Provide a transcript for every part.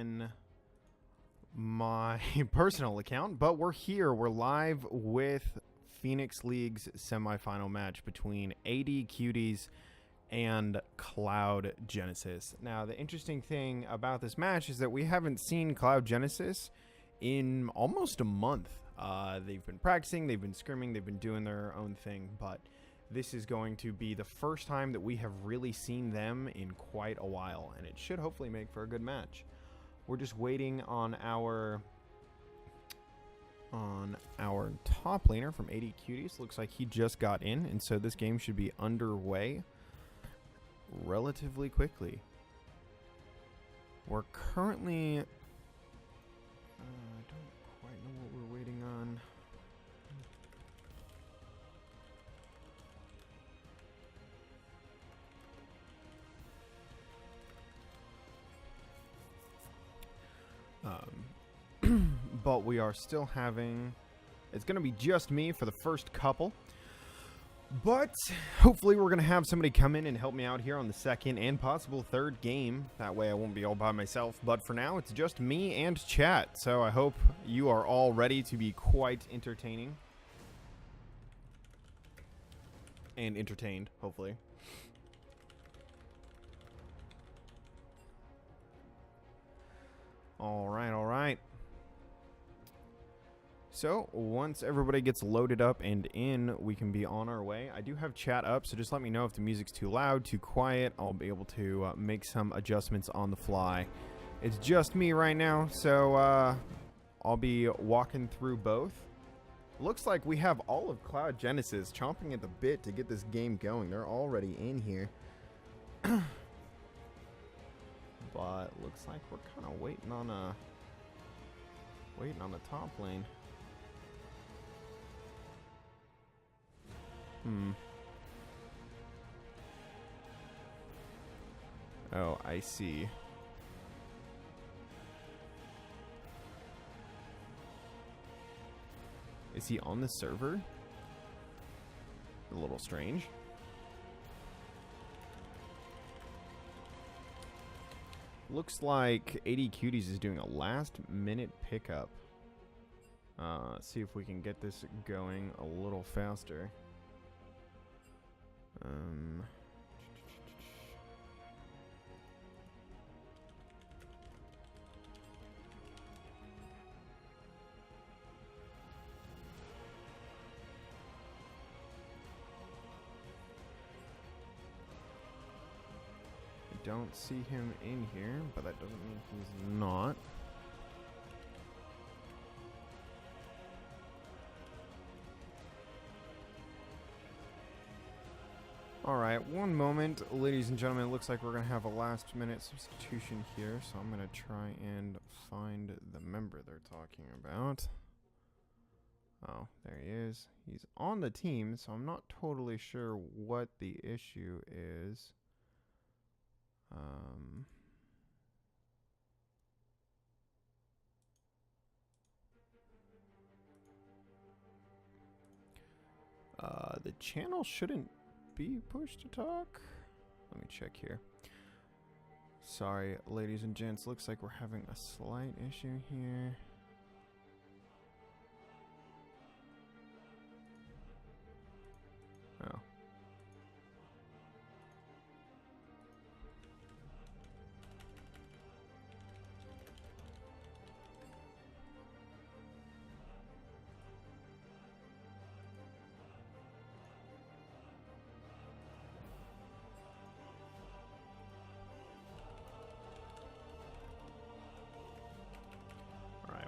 on my personal account, but we're here. We're live with Phoenix League's semifinal match between AD Cuties and Cloud Genesis. Now, the interesting thing about this match is that we haven't seen Cloud Genesis in almost a month. They've been practicing, they've been scrimming, they've been doing their own thing, but this is going to be the first time that we have really seen them in quite a while, and it should hopefully make for a good match. We're just waiting on our top laner from AD Cuties. Looks like he just got in, and so this game should be underway relatively quickly. We're currently I don't quite know what we're waiting on. But we are still having, it's going to be just me for the first couple, but hopefully we're going to have somebody come in and help me out here on the second and possible third game. That way I won't be all by myself, but for now it's just me and chat, so I hope you are all ready to be quite entertaining and entertained, hopefully. All right. So once everybody gets loaded up and in, we can be on our way. I do have chat up, so just let me know if the music's too loud, too quiet. I'll be able to make some adjustments on the fly. It's just me right now, so I'll be walking through both. Looks like we have all of Cloud Genesis chomping at the bit to get this game going. They're already in here. But looks like we're kind of waiting on the top lane. Oh, I see. Is he on the server? A little strange. Looks like AD Cuties is doing a last minute pickup. Let's see if we can get this going a little faster. Don't see him in here, but that doesn't mean he's not. Alright, one moment, ladies and gentlemen. It looks like we're going to have a last minute substitution here, so I'm going to try and find the member they're talking about. Oh, there he is. He's on the team, so I'm not totally sure what the issue is. The channel shouldn't be pushed to talk. Let me check here. Sorry, ladies and gents. Looks like we're having a slight issue here. Oh.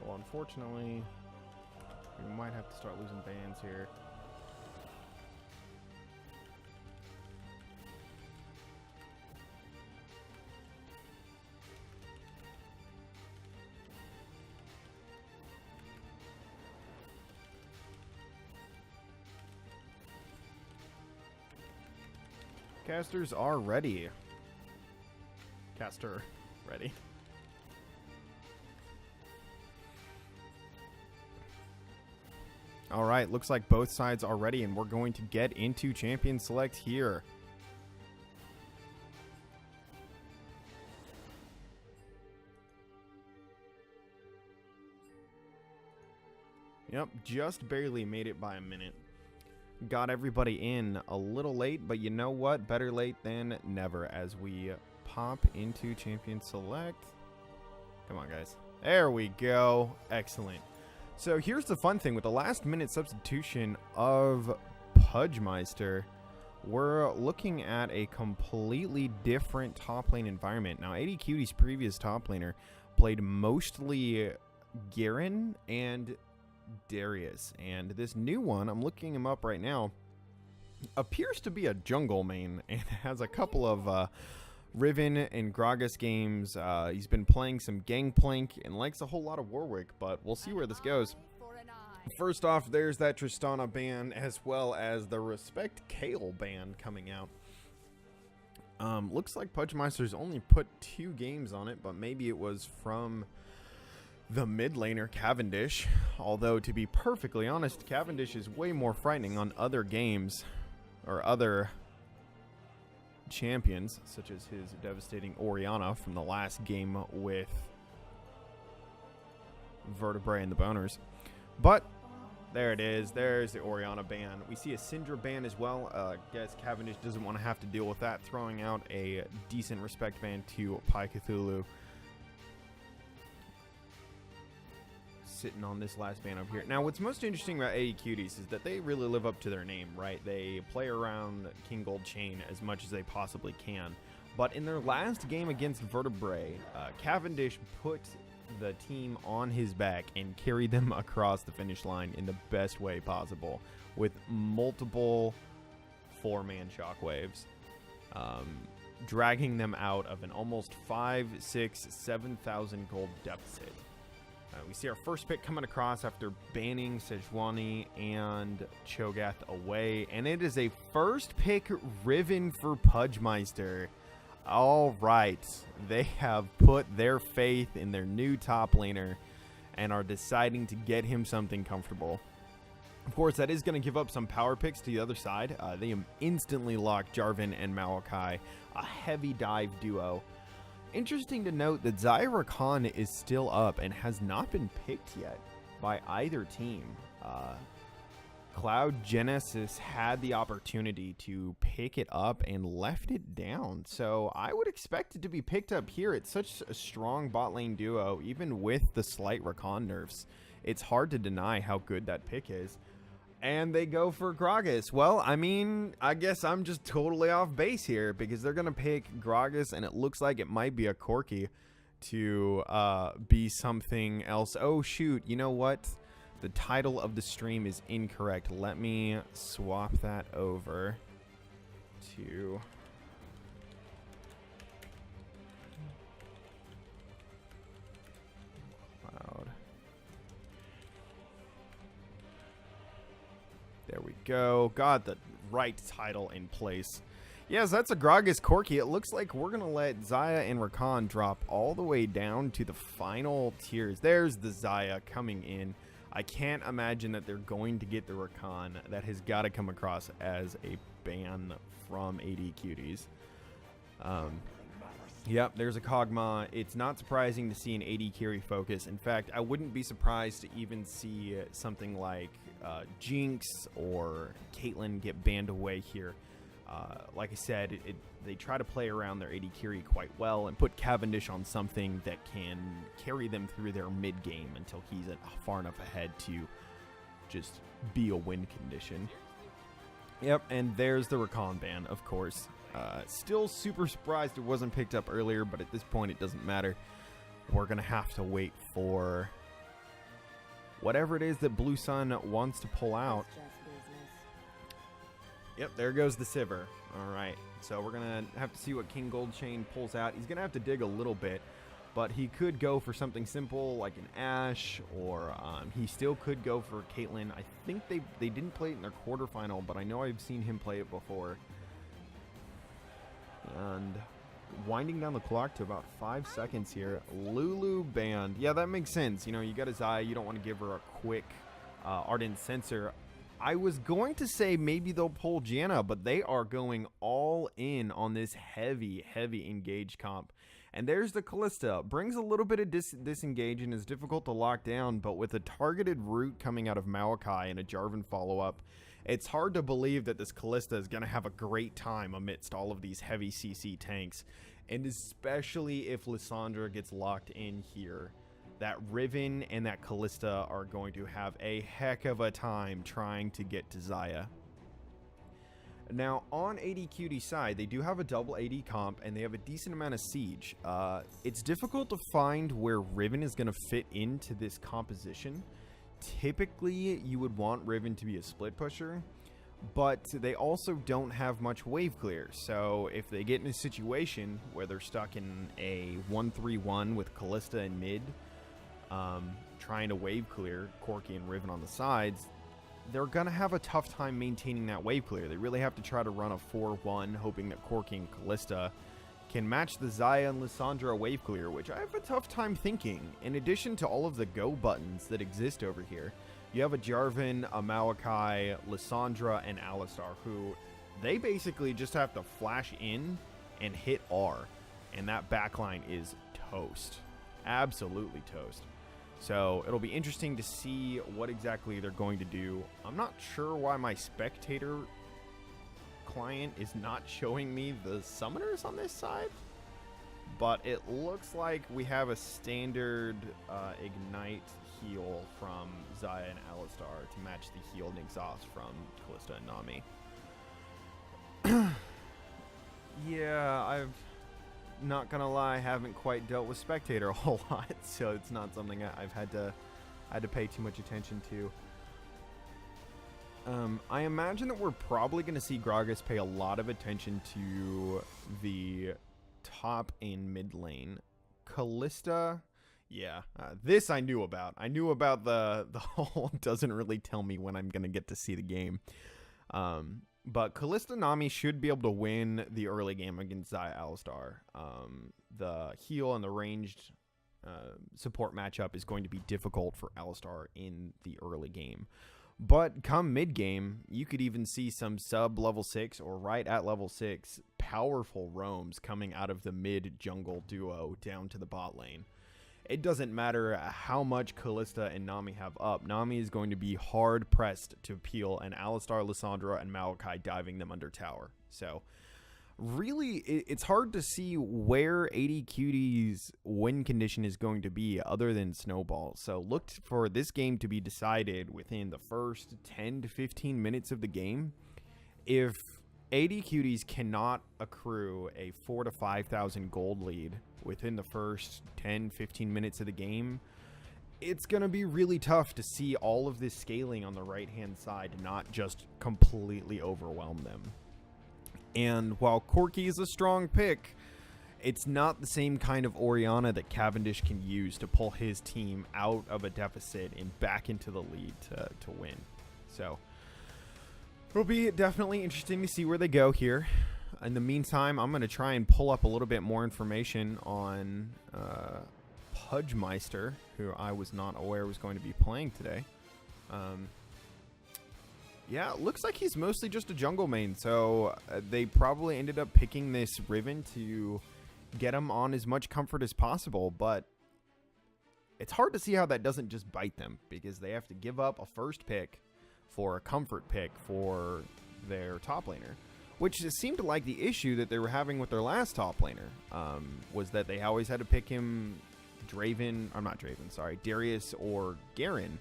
Well, unfortunately, we might have to start losing bands here. Casters are ready. Caster ready. All right, looks like both sides are ready, and we're going to get into Champion Select here. Yep, just barely made it by a minute. Got everybody in a little late, but you know what? Better late than never as we pop into Champion Select. Come on, guys. There we go. Excellent. So here's the fun thing. With the last-minute substitution of Pudgemeister, we're looking at a completely different top lane environment. Now, AD Cutie's previous top laner played mostly Garen and Darius, and this new one, I'm looking him up right now, appears to be a jungle main and has a couple of Riven and Gragas games. He's been playing some Gangplank and likes a whole lot of Warwick, but we'll see where this goes. First off, there's that Tristana ban as well as the Respect Kale ban coming out. Looks like Pudgemeister's only put 2 games on it, but maybe it was from the mid laner Cavendish, although to be perfectly honest, Cavendish is way more frightening on other games or other champions, such as his devastating Orianna from the last game with Vertebrae and the Boners. But there it is. There's the Orianna ban. We see a Syndra ban as well. Guess Cavendish doesn't want to have to deal with that, throwing out a decent Respect ban to Pi Cthulhu. Sitting on this last ban over here. Now, what's most interesting about AD Cuties is that they really live up to their name, right? They play around King Gold Chain as much as they possibly can. But in their last game against Vertebrae, Cavendish put the team on his back and carried them across the finish line in the best way possible with multiple 4-man shockwaves, dragging them out of an almost 5, 6, 7,000 gold deficit. We see our first pick coming across after banning Sejuani and Cho'Gath away, and it is a first pick Riven for Pudgemeister. All right, they have put their faith in their new top laner and are deciding to get him something comfortable. Of course, that is going to give up some power picks to the other side. They instantly lock Jarvan and Maokai, a heavy dive duo. Interesting to note that Xayah Rakan is still up and has not been picked yet by either team. Cloud Genesis had the opportunity to pick it up and left it down. So I would expect it to be picked up here. It's such a strong bot lane duo, even with the slight Rakan nerfs. It's hard to deny how good that pick is. And they go for Gragas. Well, I mean, I guess I'm just totally off base here because they're going to pick Gragas, and it looks like it might be a Corki to be something else. Oh, shoot. You know what? The title of the stream is incorrect. Let me swap that over to... Cloud. There we go. Got the right title in place. Yes, that's a Gragas Corki. It looks like we're going to let Xayah and Rakan drop all the way down to the final tiers. There's the Xayah coming in. I can't imagine that they're going to get the Rakan. That has got to come across as a ban from AD Cuties. Yep, there's a Kog'Maw. It's not surprising to see an AD carry focus. In fact, I wouldn't be surprised to even see something like Jinx or Caitlyn get banned away here. Like I said, they try to play around their AD carry quite well and put Cavendish on something that can carry them through their mid game until he's far enough ahead to just be a win condition. Yep, and there's the Rakan ban, of course. Still super surprised it wasn't picked up earlier, but at this point it doesn't matter. We're going to have to wait for whatever it is that Blue Sun wants to pull out. Yep, there goes the Sivir. All right, so we're going to have to see what King Goldchain pulls out. He's going to have to dig a little bit, but he could go for something simple like an Ashe, or he still could go for Caitlyn. I think they didn't play it in their quarterfinal, but I know I've seen him play it before. And winding down the clock to about 5 seconds here. Lulu banned. Yeah, that makes sense. You know, you got a Xayah. You don't want to give her a quick Ardent Sensor. I was going to say maybe they'll pull Janna, but they are going all in on this heavy engage comp. And there's the Callista. Brings a little bit of disengage and is difficult to lock down, but with a targeted root coming out of Maokai and a Jarvan follow-up, it's hard to believe that this Callista is going to have a great time amidst all of these heavy CC tanks. And especially if Lissandra gets locked in here. That Riven and that Callista are going to have a heck of a time trying to get to Xayah. Now, on AD Cutie side, they do have a double AD comp, and they have a decent amount of siege. It's difficult to find where Riven is going to fit into this composition. Typically, you would want Riven to be a split pusher, but they also don't have much wave clear. So if they get in a situation where they're stuck in a 1-3-1 with Callista in mid, trying to wave clear Corki and Riven on the sides, they're going to have a tough time maintaining that wave clear. They really have to try to run a 4-1, hoping that Corki and Callista can match the Xayah and Lissandra wave clear, which I have a tough time thinking. In addition to all of the go buttons that exist over here, you have a Jarvan, a Maokai, Lissandra, and Alistar, who they basically just have to flash in and hit R, and that backline is toast. Absolutely toast. So it'll be interesting to see what exactly they're going to do. I'm not sure why my spectator client is not showing me the summoners on this side, but it looks like we have a standard Ignite heal from Xayah and Alistar to match the heal and exhaust from Callista and Nami. Yeah, I've not gonna lie, haven't quite dealt with spectator a whole lot, so it's not something I've had to pay too much attention to. I imagine that we're probably going to see Gragas pay a lot of attention to the top and mid lane. Callista, yeah, this I knew about. I knew about the whole doesn't really tell me when I'm going to get to see the game. But Callista Nami should be able to win the early game against Xayah Alistar. The heal and the ranged support matchup is going to be difficult for Alistar in the early game. But come mid-game, you could even see some sub-level 6 or right at level 6 powerful roams coming out of the mid-jungle duo down to the bot lane. It doesn't matter how much Callista and Nami have up. Nami is going to be hard-pressed to peel an Alistar, Lissandra, and Maokai diving them under tower. So really, it's hard to see where AD Cutie's win condition is going to be other than Snowball. So look for this game to be decided within the first 10 to 15 minutes of the game. If AD Cuties cannot accrue a 4,000 to 5,000 gold lead within the first 10-15 minutes of the game, it's going to be really tough to see all of this scaling on the right-hand side not just completely overwhelm them. And while Corki is a strong pick, it's not the same kind of Orianna that Cavendish can use to pull his team out of a deficit and back into the lead to win. So it'll be definitely interesting to see where they go here. In the meantime, I'm going to try and pull up a little bit more information on Pudgemeister, who I was not aware was going to be playing today. Yeah, it looks like he's mostly just a jungle main, so they probably ended up picking this Riven to get him on as much comfort as possible, but it's hard to see how that doesn't just bite them, because they have to give up a first pick for a comfort pick for their top laner, which seemed like the issue that they were having with their last top laner, was that they always had to pick him Darius or Garen.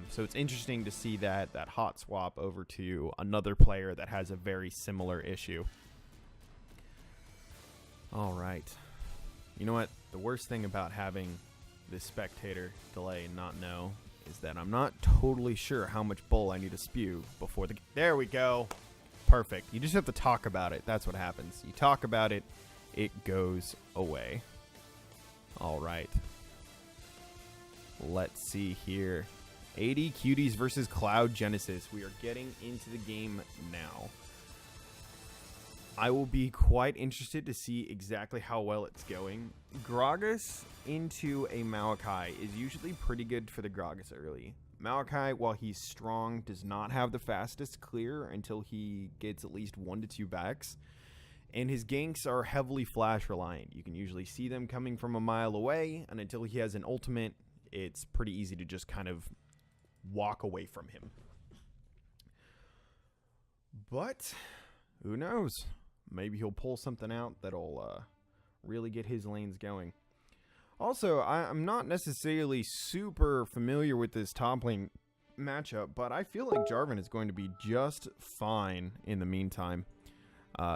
So it's interesting to see that hot swap over to another player that has a very similar issue. All right. You know what? The worst thing about having this spectator delay and not know is that I'm not totally sure how much bull I need to spew before the... There we go. Perfect. You just have to talk about it. That's what happens. You talk about it, it goes away. All right. Let's see here. AD Cuties versus Cloud Genesis. We are getting into the game now. I will be quite interested to see exactly how well it's going. Gragas into a Maokai is usually pretty good for the Gragas early. Maokai, while he's strong, does not have the fastest clear until he gets at least 1 to 2 backs. And his ganks are heavily flash reliant. You can usually see them coming from a mile away, and until he has an ultimate, it's pretty easy to just kind of walk away from him. But who knows? Maybe he'll pull something out that'll really get his lanes going. Also, I'm not necessarily super familiar with this top lane matchup, but I feel like Jarvan is going to be just fine in the meantime.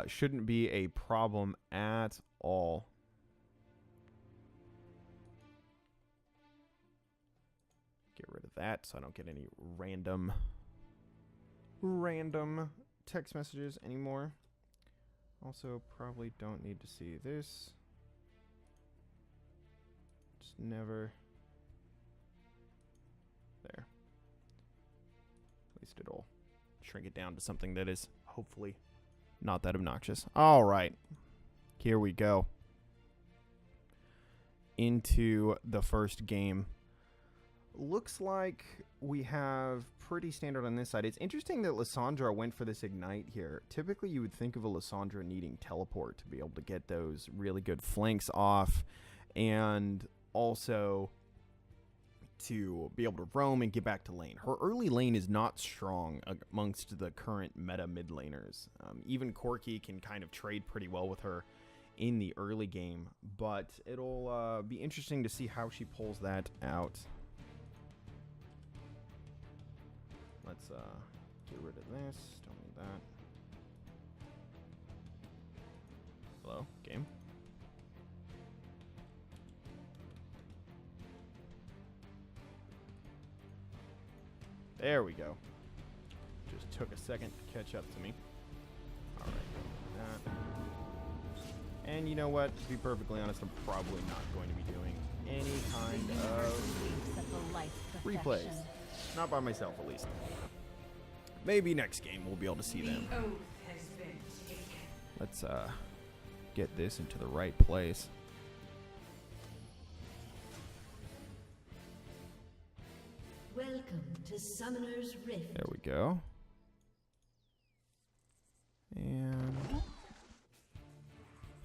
Shouldn't be a problem at all. Get rid of that so I don't get any random text messages anymore. Also, probably don't need to see this. Just never. There. At least it'll shrink it down to something that is hopefully not that obnoxious. All right. Here we go. Into the first game. Looks like we have pretty standard on this side. It's interesting that Lissandra went for this Ignite here. Typically, you would think of a Lissandra needing teleport to be able to get those really good flanks off, and also to be able to roam and get back to lane. Her early lane is not strong amongst the current meta mid laners. Even Corki can kind of trade pretty well with her in the early game, but it'll be interesting to see how she pulls that out. Let's get rid of this. Don't need that. Hello, game. There we go. Just took a second to catch up to me. All right, that. And you know what? To be perfectly honest, I'm probably not going to be doing any kind of replays. Not by myself, at least. Maybe next game we'll be able to see them. Let's get this into the right place. Welcome to Summoner's Rift. There we go. And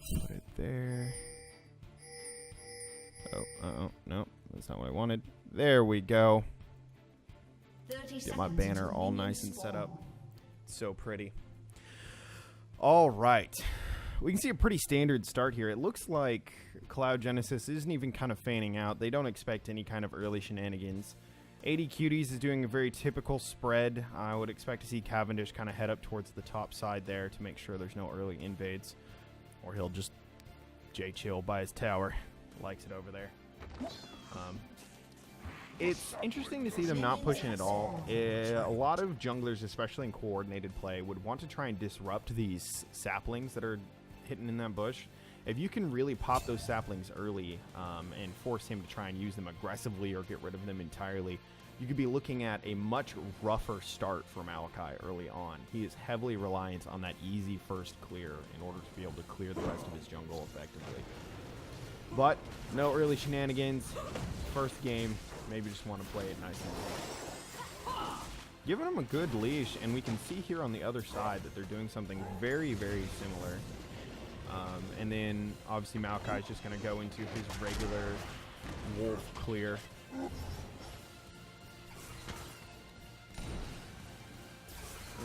put it there. Oh, no, that's not what I wanted. There we go. Get my banner all nice and set up. So pretty. All right. We can see a pretty standard start here. It looks like Cloud Genesis isn't even kind of fanning out. They don't expect any kind of early shenanigans. AD Cuties is doing a very typical spread. I would expect to see Cavendish kind of head up towards the top side there to make sure there's no early invades. Or he'll just J-chill by his tower. Likes it over there. It's interesting to see them not pushing at all. A lot of junglers, especially in coordinated play, would want to try and disrupt these saplings that are hitting in that bush. If you can really pop those saplings early and force him to try and use them aggressively or get rid of them entirely, you could be looking at a much rougher start for Malachi early on. He is heavily reliant on that easy first clear in order to be able to clear the rest of his jungle effectively. But no early shenanigans. First game. Maybe just want to play it nice and easy. Giving him a good leash, and we can see here on the other side that they're doing something very, very similar. And then, obviously, Malachi is just going to go into his regular wolf clear.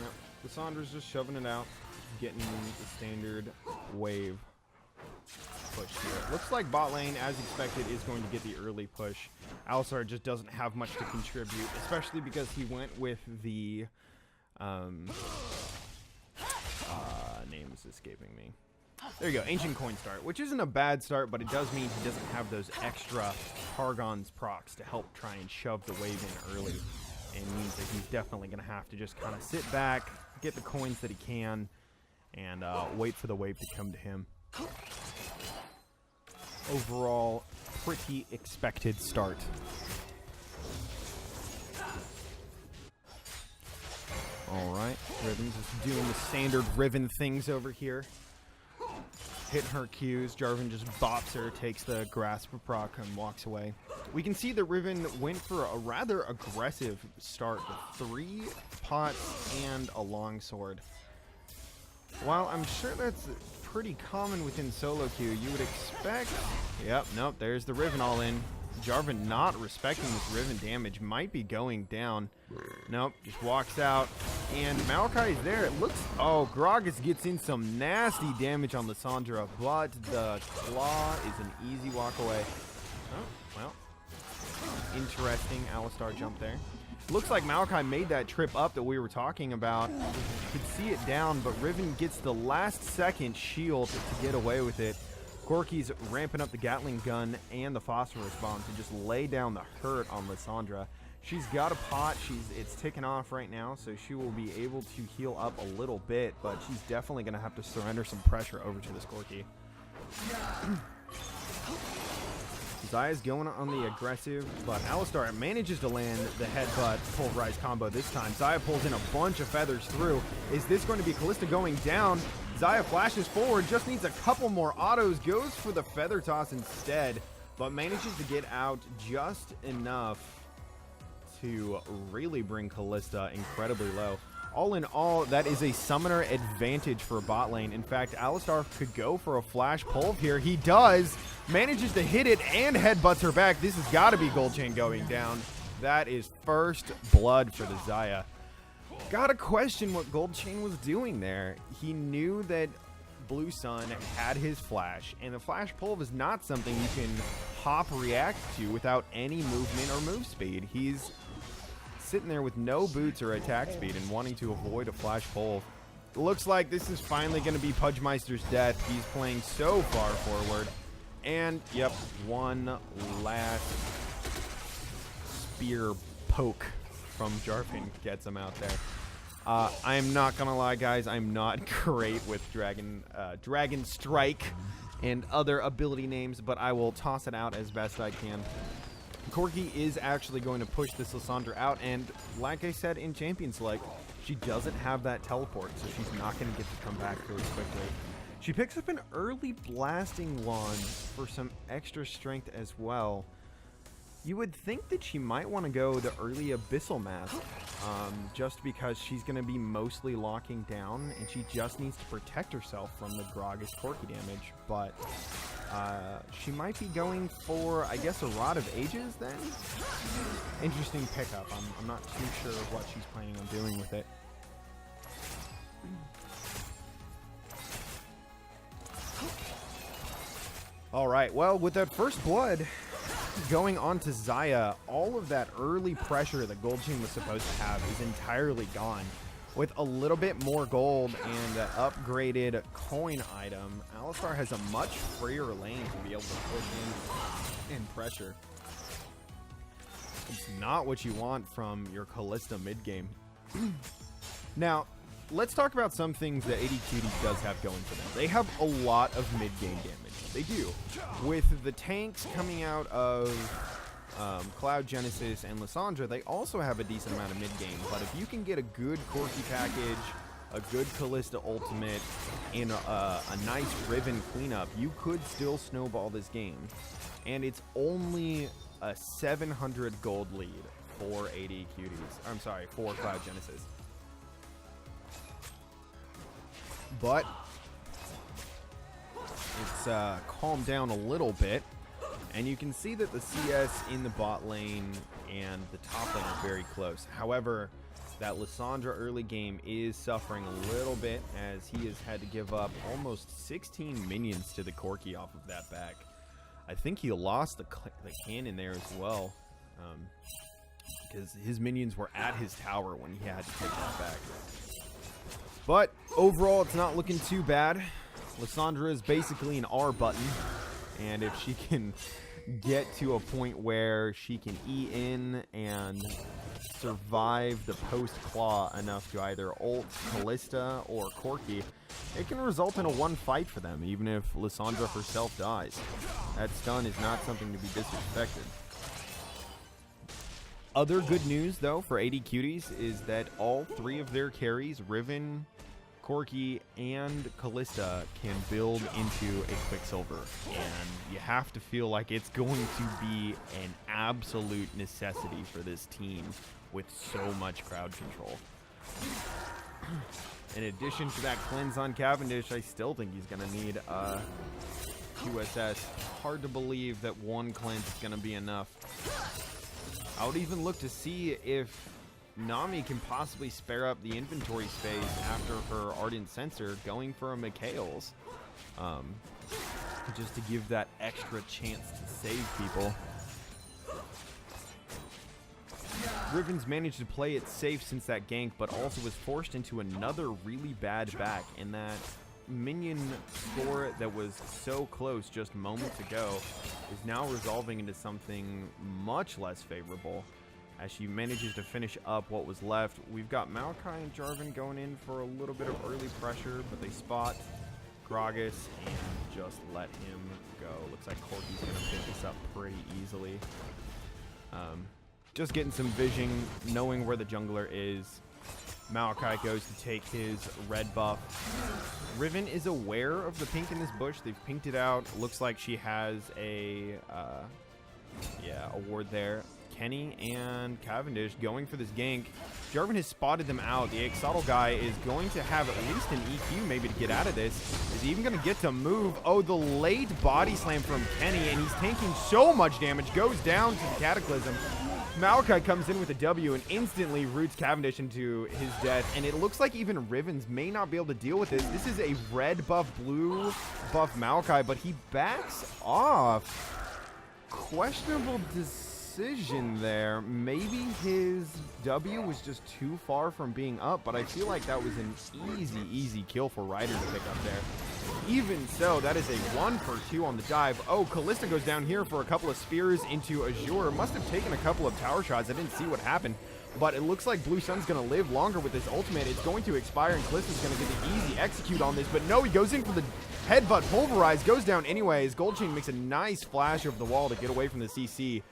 Yep, Lissandra's just shoving it out, getting the standard wave push here. Looks like bot lane, as expected, is going to get the early push. Alistar just doesn't have much to contribute, especially because he went with the name is escaping me. There you go, Ancient Coin start, which isn't a bad start, but it does mean he doesn't have those extra Targon's procs to help try and shove the wave in early. And means that he's definitely going to have to just kind of sit back, get the coins that he can, and wait for the wave to come to him. Overall, pretty expected start. Alright, Riven's just doing the standard Riven things over here. Hitting her Qs, Jarvan just bops her, takes the grasp of proc, and walks away. We can see that Riven went for a rather aggressive start with 3 pots and a longsword. While I'm sure that's pretty common within solo queue. You would expect... Yep, nope, there's the Riven all in. Jarvan not respecting this Riven damage, might be going down. Nope, just walks out. And Maokai is there. It looks... Oh, Gragas gets in some nasty damage on Lissandra, but the Claw is an easy walk away. Oh, well. Interesting Alistar jump there. Looks like Maokai made that trip up that we were talking about. You could see it down, but Riven gets the last second shield to get away with it. Corki's ramping up the Gatling gun and the phosphorus bomb to just lay down the hurt on Lissandra. She's got a pot. It's ticking off right now, so she will be able to heal up a little bit, but she's definitely going to have to surrender some pressure over to this Corki. Zaya's going on the aggressive, but Alistar manages to land the headbutt pulverize combo this time. Zaya pulls in a bunch of feathers through. Is this going to be Kalista going down? Zaya flashes forward, just needs a couple more autos, goes for the feather toss instead, but manages to get out just enough to really bring Kalista incredibly low. All in all, that is a summoner advantage for bot lane. In fact, Alistar could go for a flash pulve here. He does. Manages to hit it and headbutts her back. This has got to be Gold Chain going down. That is first blood for the Zaya. Gotta question what Gold Chain was doing there. He knew that Blue Sun had his flash, and the flash pulve is not something you can hop react to without any movement or move speed. He's sitting there with no boots or attack speed and wanting to avoid a flash pulve. Looks like this is finally going to be Pudgemeister's death. He's playing so far forward. And, yep, one last spear poke from Jarvan gets him out there. I'm not going to lie, guys. I'm not great with Dragon Strike and other ability names, but I will toss it out as best I can. Corki is actually going to push this Lissandra out, and like I said in Champions Select, she doesn't have that teleport, so she's not going to get to come back really quickly. She picks up an early blasting wand for some extra strength as well. You would think that she might want to go the early Abyssal Mask, just because she's going to be mostly locking down, and she just needs to protect herself from the Gragas Corki damage, but she might be going for, I guess, a Rod of Ages then? Interesting pickup. I'm not too sure what she's planning on doing with it. Alright, well, with that first blood going on to Zaya, all of that early pressure that Gold Chain was supposed to have is entirely gone. With a little bit more gold and an upgraded coin item, Alistar has a much freer lane to be able to push in and pressure. It's not what you want from your Kalista mid-game. Now, let's talk about some things that AD Cuties does have going for them. They have a lot of mid-game damage. They do. With the tanks coming out of Cloud Genesis and Lissandra, they also have a decent amount of mid-game. But if you can get a good Corki package, a good Kalista ultimate, and a nice Riven cleanup, you could still snowball this game. And it's only a 700 gold lead for AD Cuties. I'm sorry, for Cloud Genesis. But it's calmed down a little bit, and you can see that the CS in the bot lane and the top lane are very close. However, that Lissandra early game is suffering a little bit, as he has had to give up almost 16 minions to the Corki off of that back. I think he lost the cannon there as well, because his minions were at his tower when he had to take that back. But overall, it's not looking too bad. Lissandra is basically an R button, and if she can get to a point where she can E in and survive the post-claw enough to either ult Kalista or Corki, it can result in a one fight for them, even if Lissandra herself dies. That stun is not something to be disrespected. Other good news, though, for AD Cuties is that all three of their carries, Riven, Corki, and Kalista, can build into a Quicksilver. And you have to feel like it's going to be an absolute necessity for this team with so much crowd control. In addition to that cleanse on Cavendish, I still think he's going to need QSS. Hard to believe that one cleanse is going to be enough. I would even look to see if Nami can possibly spare up the inventory space after her Ardent Sensor, going for a Mikhail's. Just to give that extra chance to save people. Riven's managed to play it safe since that gank, but also was forced into another really bad back, and that minion score that was so close just moments ago is now resolving into something much less favorable as she manages to finish up what was left. We've got Maokai and Jarvan going in for a little bit of early pressure, but they spot Gragas and just let him go. Looks like Corki's going to pick this up pretty easily. Just getting some vision, knowing where the jungler is. Maokai goes to take his red buff. Riven is aware of the pink in this bush. They've pinked it out. Looks like she has a ward there. Kenny and Cavendish going for this gank. Jarvan has spotted them out. The Exotl guy is going to have at least an EQ maybe to get out of this. Is he even going to get to move? Oh, the late body slam from Kenny, and he's tanking so much damage. Goes down to the Cataclysm. Maokai comes in with a W and instantly roots Cavendish into his death. And it looks like even Rivens may not be able to deal with this. This is a red buff, blue buff Maokai, but he backs off. Questionable decision there. Maybe his W was just too far from being up, but I feel like that was an easy kill for Ryder to pick up there. Even so, that is a 1-for-2 on the dive. Oh, Kalista goes down here for a couple of spears into Azure. Must have taken a couple of tower shots. I didn't see what happened, but it looks like Blue Sun's going to live longer with this ultimate. It's going to expire, and Kalista's going to get the easy execute on this, but no, he goes in for the headbutt. Pulverize goes down anyways. Gold Chain makes a nice flash over the wall to get away from the CC.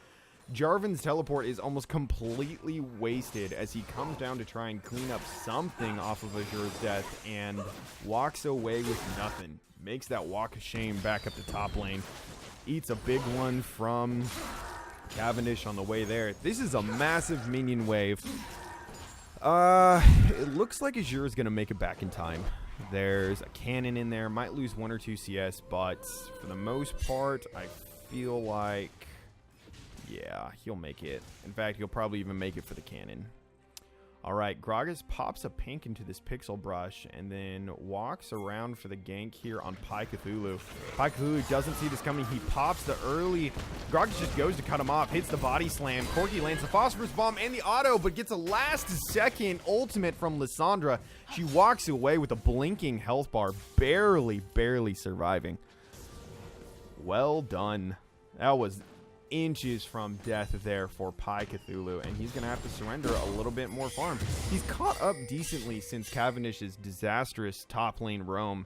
Jarvan's teleport is almost completely wasted as he comes down to try and clean up something off of Azure's death and walks away with nothing. Makes that walk of shame back up the top lane. Eats a big one from Cavendish on the way there. This is a massive minion wave. It looks like Azure is going to make it back in time. There's a cannon in there. Might lose 1 or 2 CS, but for the most part, I feel like... yeah, he'll make it. In fact, he'll probably even make it for the cannon. All right, Gragas pops a pink into this pixel brush and then walks around for the gank here on Pi Cthulhu. Pi Cthulhu doesn't see this coming. He pops the early. Gragas just goes to cut him off, hits the body slam. Corki lands the phosphorus bomb and the auto, but gets a last-second ultimate from Lissandra. She walks away with a blinking health bar, barely surviving. Well done. That was inches from death there for Pi Cthulhu, and he's going to have to surrender a little bit more farm. He's caught up decently since Cavendish's disastrous top lane roam,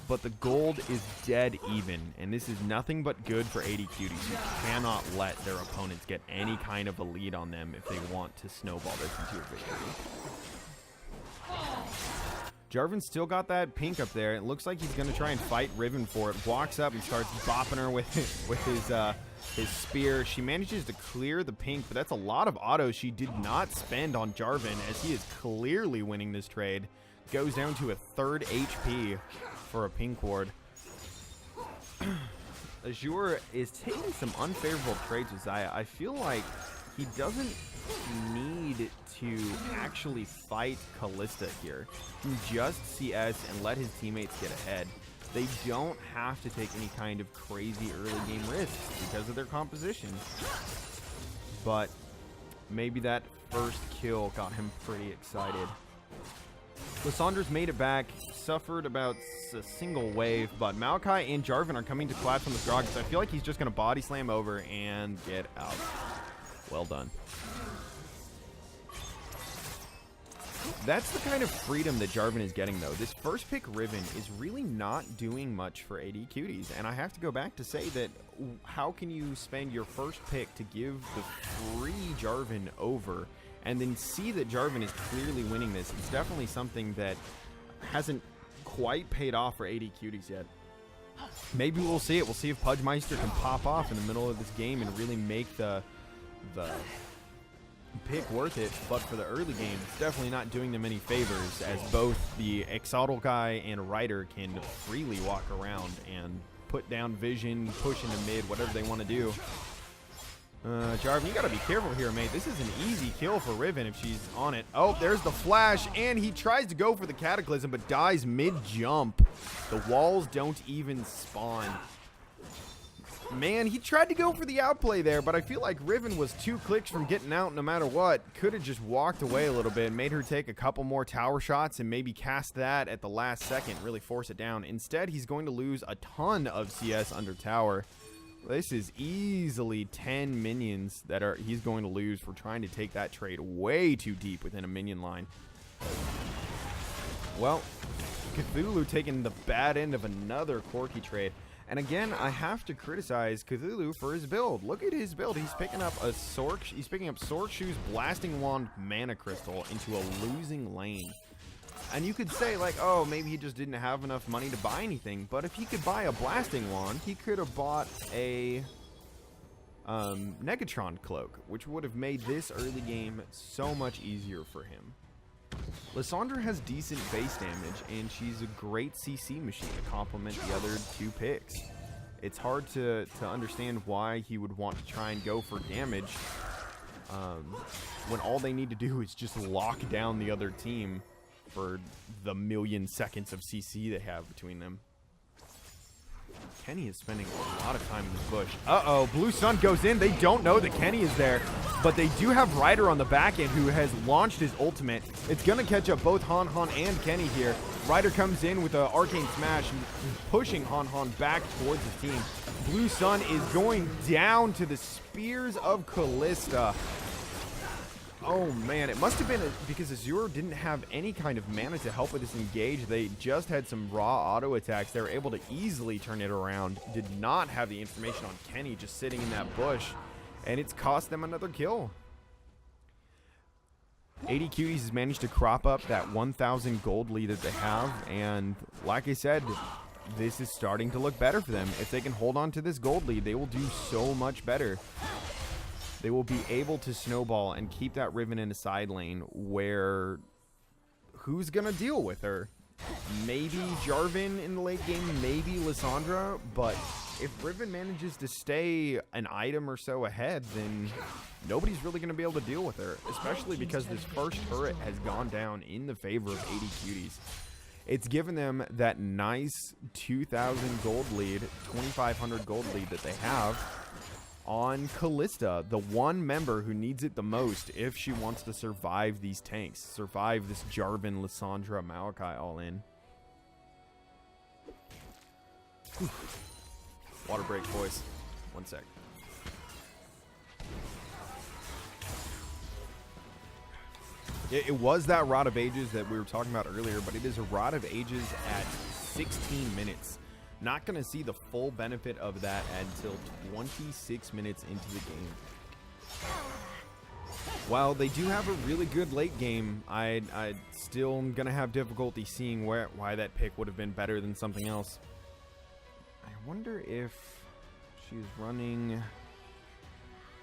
but the gold is dead even, and this is nothing but good for AD Cuties. You cannot let their opponents get any kind of a lead on them if they want to snowball this into a victory. Jarvan's still got that pink up there. It looks like he's going to try and fight Riven for it. Walks up and starts bopping her with his spear. She manages to clear the pink, but that's a lot of auto she did not spend on Jarvan, as he is clearly winning this trade. Goes down to a 3rd HP for a pink ward. Azure is taking some unfavorable trades with Xayah. I feel like he doesn't need to actually fight Kalista here. He can just CS and let his teammates get ahead. They don't have to take any kind of crazy early game risks because of their composition. But maybe that first kill got him pretty excited. Lissandra's made it back, suffered about a single wave, but Maokai and Jarvan are coming to collapse on the Gragas. I feel like he's just going to body slam over and get out. Well done. That's the kind of freedom that Jarvan is getting, though. This first pick Riven is really not doing much for AD Cuties, and I have to go back to say that how can you spend your first pick to give the free Jarvan over and then see that Jarvan is clearly winning this? It's definitely something that hasn't quite paid off for AD Cuties yet. Maybe we'll see it. We'll see if Pudgemeister can pop off in the middle of this game and really make the pick worth it, but for the early game, it's definitely not doing them any favors, as both the Exotic and Ryder can freely walk around and put down vision, push into mid, whatever they want to do. Jarvan, you gotta be careful here, mate. This is an easy kill for Riven if she's on it. Oh, there's the flash, and he tries to go for the Cataclysm, but dies mid-jump. The walls don't even spawn. Man, he tried to go for the outplay there, but I feel like Riven was 2 clicks from getting out no matter what. Could have just walked away a little bit, made her take a couple more tower shots and maybe cast that at the last second, really force it down. Instead, he's going to lose a ton of CS under tower. This is easily 10 minions that he's going to lose for trying to take that trade way too deep within a minion line. Well, Cthulhu taking the bad end of another Corki trade. And again, I have to criticize Cthulhu for his build. Look at his build. He's picking up a He's picking up Sword Shoes, Blasting Wand, Mana Crystal into a losing lane. And you could say, like, oh, maybe he just didn't have enough money to buy anything. But if he could buy a Blasting Wand, he could have bought a Negatron Cloak, which would have made this early game so much easier for him. Lissandra has decent base damage, and she's a great CC machine to complement the other 2 picks. It's hard to understand why he would want to try and go for damage when all they need to do is just lock down the other team for the million seconds of CC they have between them. Kenny is spending a lot of time in this bush. Uh-oh, Blue Sun goes in. They don't know that Kenny is there, but they do have Ryder on the back end who has launched his ultimate. It's going to catch up both Han and Kenny here. Ryder comes in with an Arcane Smash, pushing Han back towards his team. Blue Sun is going down to the Spears of Callista. Oh man, it must have been because Azure didn't have any kind of mana to help with this engage. They just had some raw auto attacks. They were able to easily turn it around. Did not have the information on Kenny just sitting in that bush, and it's cost them another kill. AD Cuties has managed to crop up that 1,000 gold lead that they have, and like I said, this is starting to look better for them. If they can hold on to this gold lead, they will do so much better. They will be able to snowball and keep that Riven in a side lane where who's going to deal with her? Maybe Jarvan in the late game, maybe Lissandra, but if Riven manages to stay an item or so ahead, then nobody's really going to be able to deal with her, especially because this first turret has gone down in the favor of AD Cuties. It's given them that nice 2,000 gold lead, 2,500 gold lead that they have on Callista, the one member who needs it the most if she wants to survive these tanks, survive this Jarvan, Lissandra, Maokai all in. Whew. Water break, boys. 1 sec. It was that Rod of Ages that we were talking about earlier, but it is a Rod of Ages at 16 minutes. Not going to see the full benefit of that until 26 minutes into the game. While they do have a really good late game, I still am going to have difficulty seeing why that pick would have been better than something else. I wonder if she's running...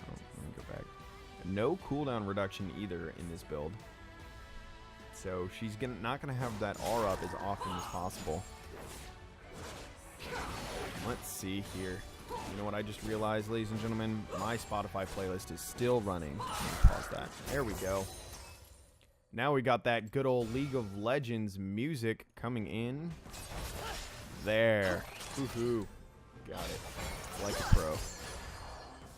Oh, let me go back. No cooldown reduction either in this build. So she's not going to have that R up as often as possible. Let's see here. You know what I just realized, ladies and gentlemen? My Spotify playlist is still running. Let me pause that. There we go. Now we got that good old League of Legends music coming in. There. Woohoo. Got it. Like a pro.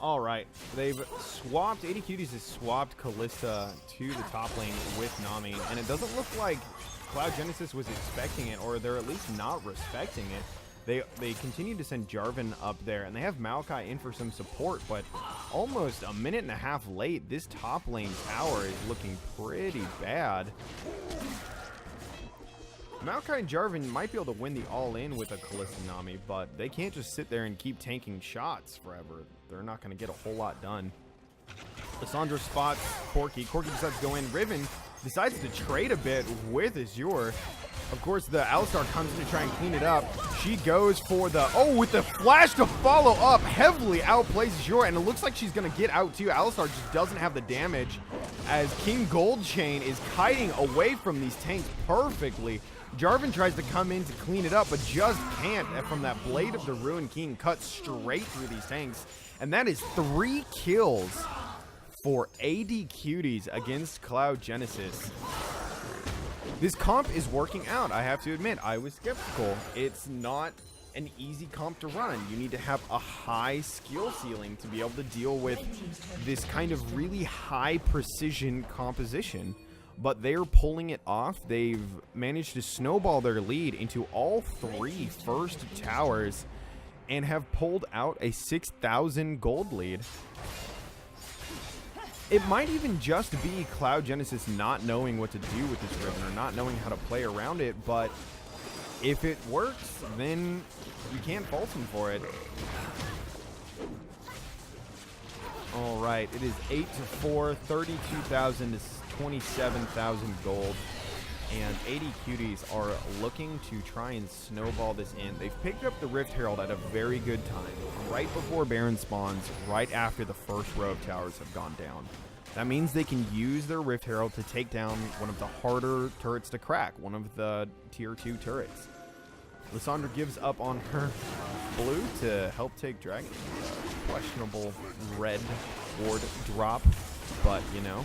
Alright. They've swapped. AD Cuties has swapped Callista to the top lane with Nami. And it doesn't look like Cloud Genesis was expecting it, or they're at least not respecting it. They continue to send Jarvan up there, and they have Maokai in for some support, but almost a minute and a half late, this top lane tower is looking pretty bad. Maokai and Jarvan might be able to win the all-in with a Callista Nami, but they can't just sit there and keep tanking shots forever. They're not going to get a whole lot done. Lissandra spots Corki. Corki decides to go in. Riven decides to trade a bit with Azure. Of course, the Alistar comes in to try and clean it up. She goes for the, oh, with the flash to follow up, heavily outplays Jura, and it looks like she's going to get out too. Alistar just doesn't have the damage as King Goldchain is kiting away from these tanks perfectly. Jarvan tries to come in to clean it up, but just can't. And from that Blade of the Ruined King, cuts straight through these tanks. And that is 3 kills for AD Cuties against Cloud Genesis. This comp is working out, I have to admit. I was skeptical. It's not an easy comp to run. You need to have a high skill ceiling to be able to deal with this kind of really high precision composition. But they're pulling it off. They've managed to snowball their lead into all 3 first towers and have pulled out a 6,000 gold lead. It might even just be Cloud Genesis not knowing what to do with this Riven or not knowing how to play around it, but if it works, then you can't fault him for it. All right, it is 8-4, 32,000 to 27,000 gold, and AD Cuties are looking to try and snowball this in. They've picked up the Rift Herald at a very good time, right before Baron spawns, right after the first row of towers have gone down. That means they can use their Rift Herald to take down one of the harder turrets to crack, one of the tier 2 turrets. Lissandra gives up on her blue to help take Dragon. Questionable red ward drop, but you know,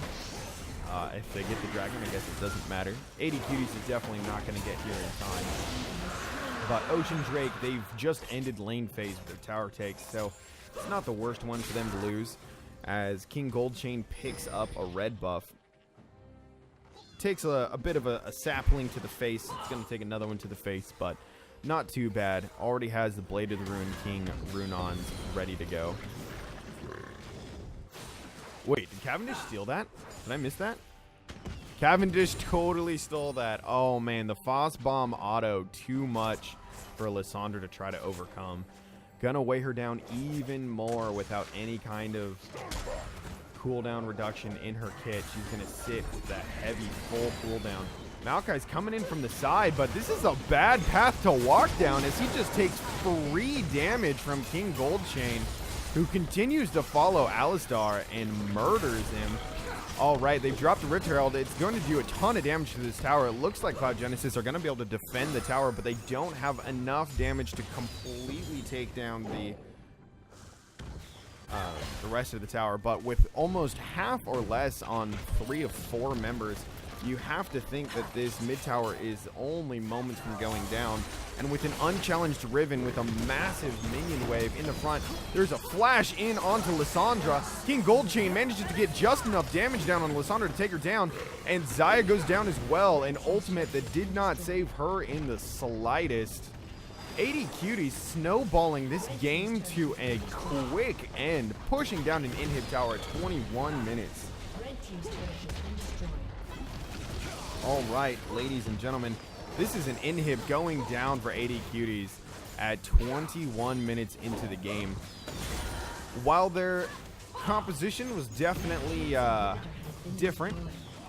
if they get the Dragon, I guess it doesn't matter. AD Cuties is definitely not going to get here in time. But Ocean Drake, they've just ended lane phase with their tower takes, so it's not the worst one for them to lose, as King Goldchain picks up a red buff. Takes a bit of a sapling to the face. It's going to take another one to the face, but not too bad. Already has the Blade of the Ruined King Runons ready to go. Wait, did Cavendish steal that? Did I miss that? Cavendish totally stole that. Oh man, the Phos Bomb auto, too much for Lissandra to try to overcome. Gonna weigh her down even more without any kind of cooldown reduction in her kit. She's gonna sit with that heavy full cooldown. Maokai's coming in from the side, but this is a bad path to walk down as he just takes free damage from King Goldchain, who continues to follow Alistar and murders him. All right, they've dropped the Rift Herald. It's going to do a ton of damage to this tower. It looks like Cloud Genesis are going to be able to defend the tower, but they don't have enough damage to completely take down the rest of the tower. But with almost half or less on 3 of 4 members, you have to think that this mid tower is only moments from going down. And with an unchallenged Riven with a massive minion wave in the front, there's a flash in onto Lissandra. King Goldchain manages to get just enough damage down on Lissandra to take her down, and Xayah goes down as well. An ultimate that did not save her in the slightest. AD Cuties snowballing this game to a quick end, pushing down an inhib tower at 21 minutes. All right, ladies and gentlemen, this is an inhib going down for AD Cuties at 21 minutes into the game. While their composition was definitely different,